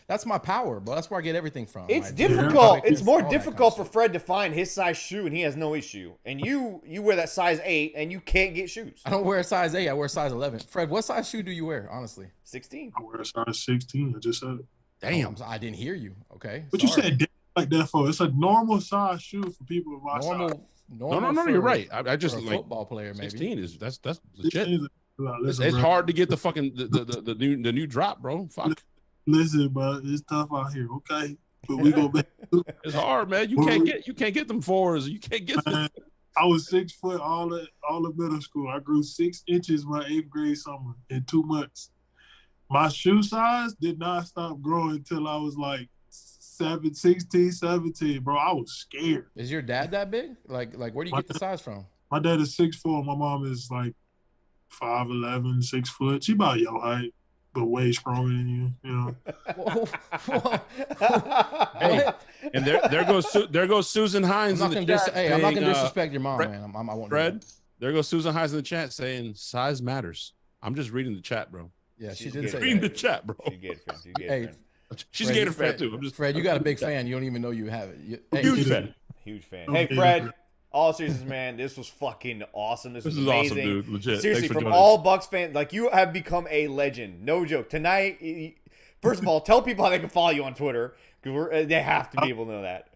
That's my power, bro. That's where I get everything from. It's difficult. It's more difficult for Fred to find his size shoe, and he has no issue. And you wear that size 8, and you can't get shoes. I don't wear a size 8. I wear a size 11. Fred, what size shoe do you wear? Honestly, 16. I wear a size 16. I just said it. Damn. I didn't hear you. Okay. What you said like that for? It's a normal size shoe for people of my size. No, you're right. I just like football player. Maybe 16 is that's legit. It's hard to get the fucking the new drop, bro. Fuck. Listen, bro, it's tough out here. Okay, but we go back. It's hard, man. You can't get them fours. You can't get them. I was 6 foot all of middle school. I grew 6 inches my 8th grade summer in 2 months. My shoe size did not stop growing until I was like 16, 17, bro. I was scared. Is your dad that big? Like where do you get the size from? My dad is 6'4". My mom is like 5'11", 6 foot. She about your height, but way stronger than you. You know. Hey, and there goes Susan Hines in the chat. I'm not gonna disrespect your mom, man. I won't. Fred, there goes Susan Hines in the chat saying size matters. I'm just reading the chat, bro. Yeah, she did say reading the chat, bro. She's a Gator fan too. Fred, you got a big fan. You don't even know you have it. Huge fan. Huge fan. Hey, Fred. All seriousness, man, this was fucking awesome. This was amazing. Awesome, dude. Legit. Seriously, from all Bucs fans, like, you have become a legend. No joke. Tonight, first of all, tell people how they can follow you on Twitter, because they have to be able to know that.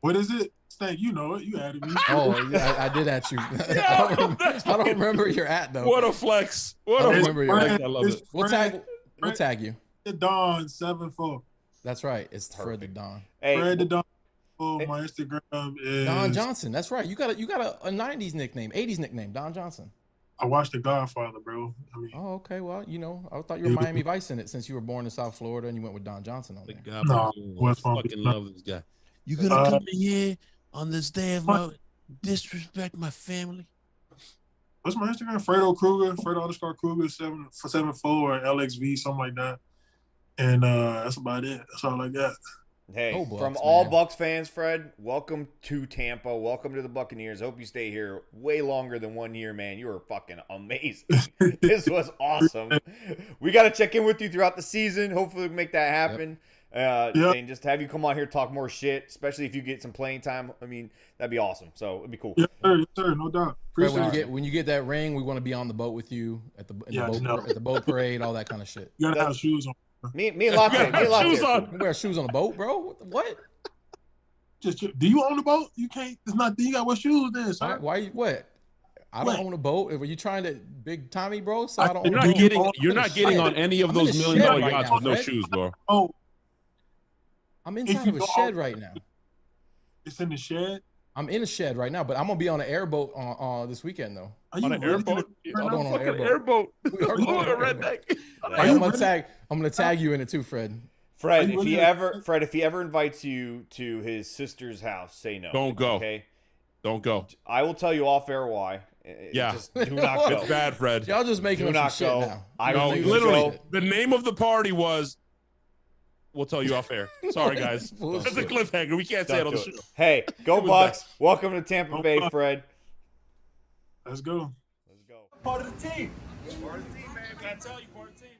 What is it? Stank, you know it. You added me. Oh, yeah, I did at you. I don't remember your at though. What a flex! I remember your at. I love it. We'll tag you. The Don 74. That's right. It's Fred the Don. Hey, Fred the Don. My Instagram is Don Johnson. That's right. You got a 90s nickname, 80s nickname, Don Johnson. I watched The Godfather, bro. Oh, okay. Well, I thought you were Miami Vice in it since you were born in South Florida and you went with Don Johnson on there. No, I fucking love this guy. You gonna come in here on this day of my disrespect my family? What's my Instagram? Fredo _Kruger 774 or LXV, something like that. And that's about it. That's all I got. Hey, Go Bucs, from all man. Bucs fans, Fred, welcome to Tampa. Welcome to the Buccaneers. Hope you stay here way longer than 1 year, man. You are fucking amazing. This was awesome. We got to check in with you throughout the season. Hopefully, we can make that happen. And just have you come on here talk more shit, especially if you get some playing time. I mean, that'd be awesome. So it'd be cool. Yes, sir. Yes, sir. No doubt. Fred, Appreciate it. when you get that ring, we want to be on the boat with you at the boat parade, all that kind of shit. You gotta have shoes on. Me and Latte. Shoes on. You wear shoes on a boat, bro? What? Just do you own the boat? You can't. It's not. You got to wear shoes then, sir. Why? What? I don't own a boat. Were you trying to big Tommy, bro? So I don't. You're not getting on any of those $1 million right yachts now, with no Fred. shoes, bro. Oh, I'm inside of a shed right now. it's in the shed. I'm in a shed right now, but I'm gonna be on an airboat on this weekend though. Are you On an really airboat? gonna- on an Fucking airboat. airboat. We are Look going at on an redneck. Hey, I'm gonna tag you in it too, Fred. Fred, if he ever invites you to his sister's house, say no. Don't go. Okay. Don't go. I will tell you off air why. Yeah. Just do not go. It's bad, Fred. Y'all just making Do up not some shit go. now. I No, refuse to literally, go. the name of the party was. We'll tell you off air. Sorry, guys. Bullshit. That's a cliffhanger. We can't say it Don't on the do show. it. Hey, go was Bucs. Welcome to Tampa Bay, Fred. Let's go. Let's go. Part of the team. Part of the team, man. Can't tell you, part of the team.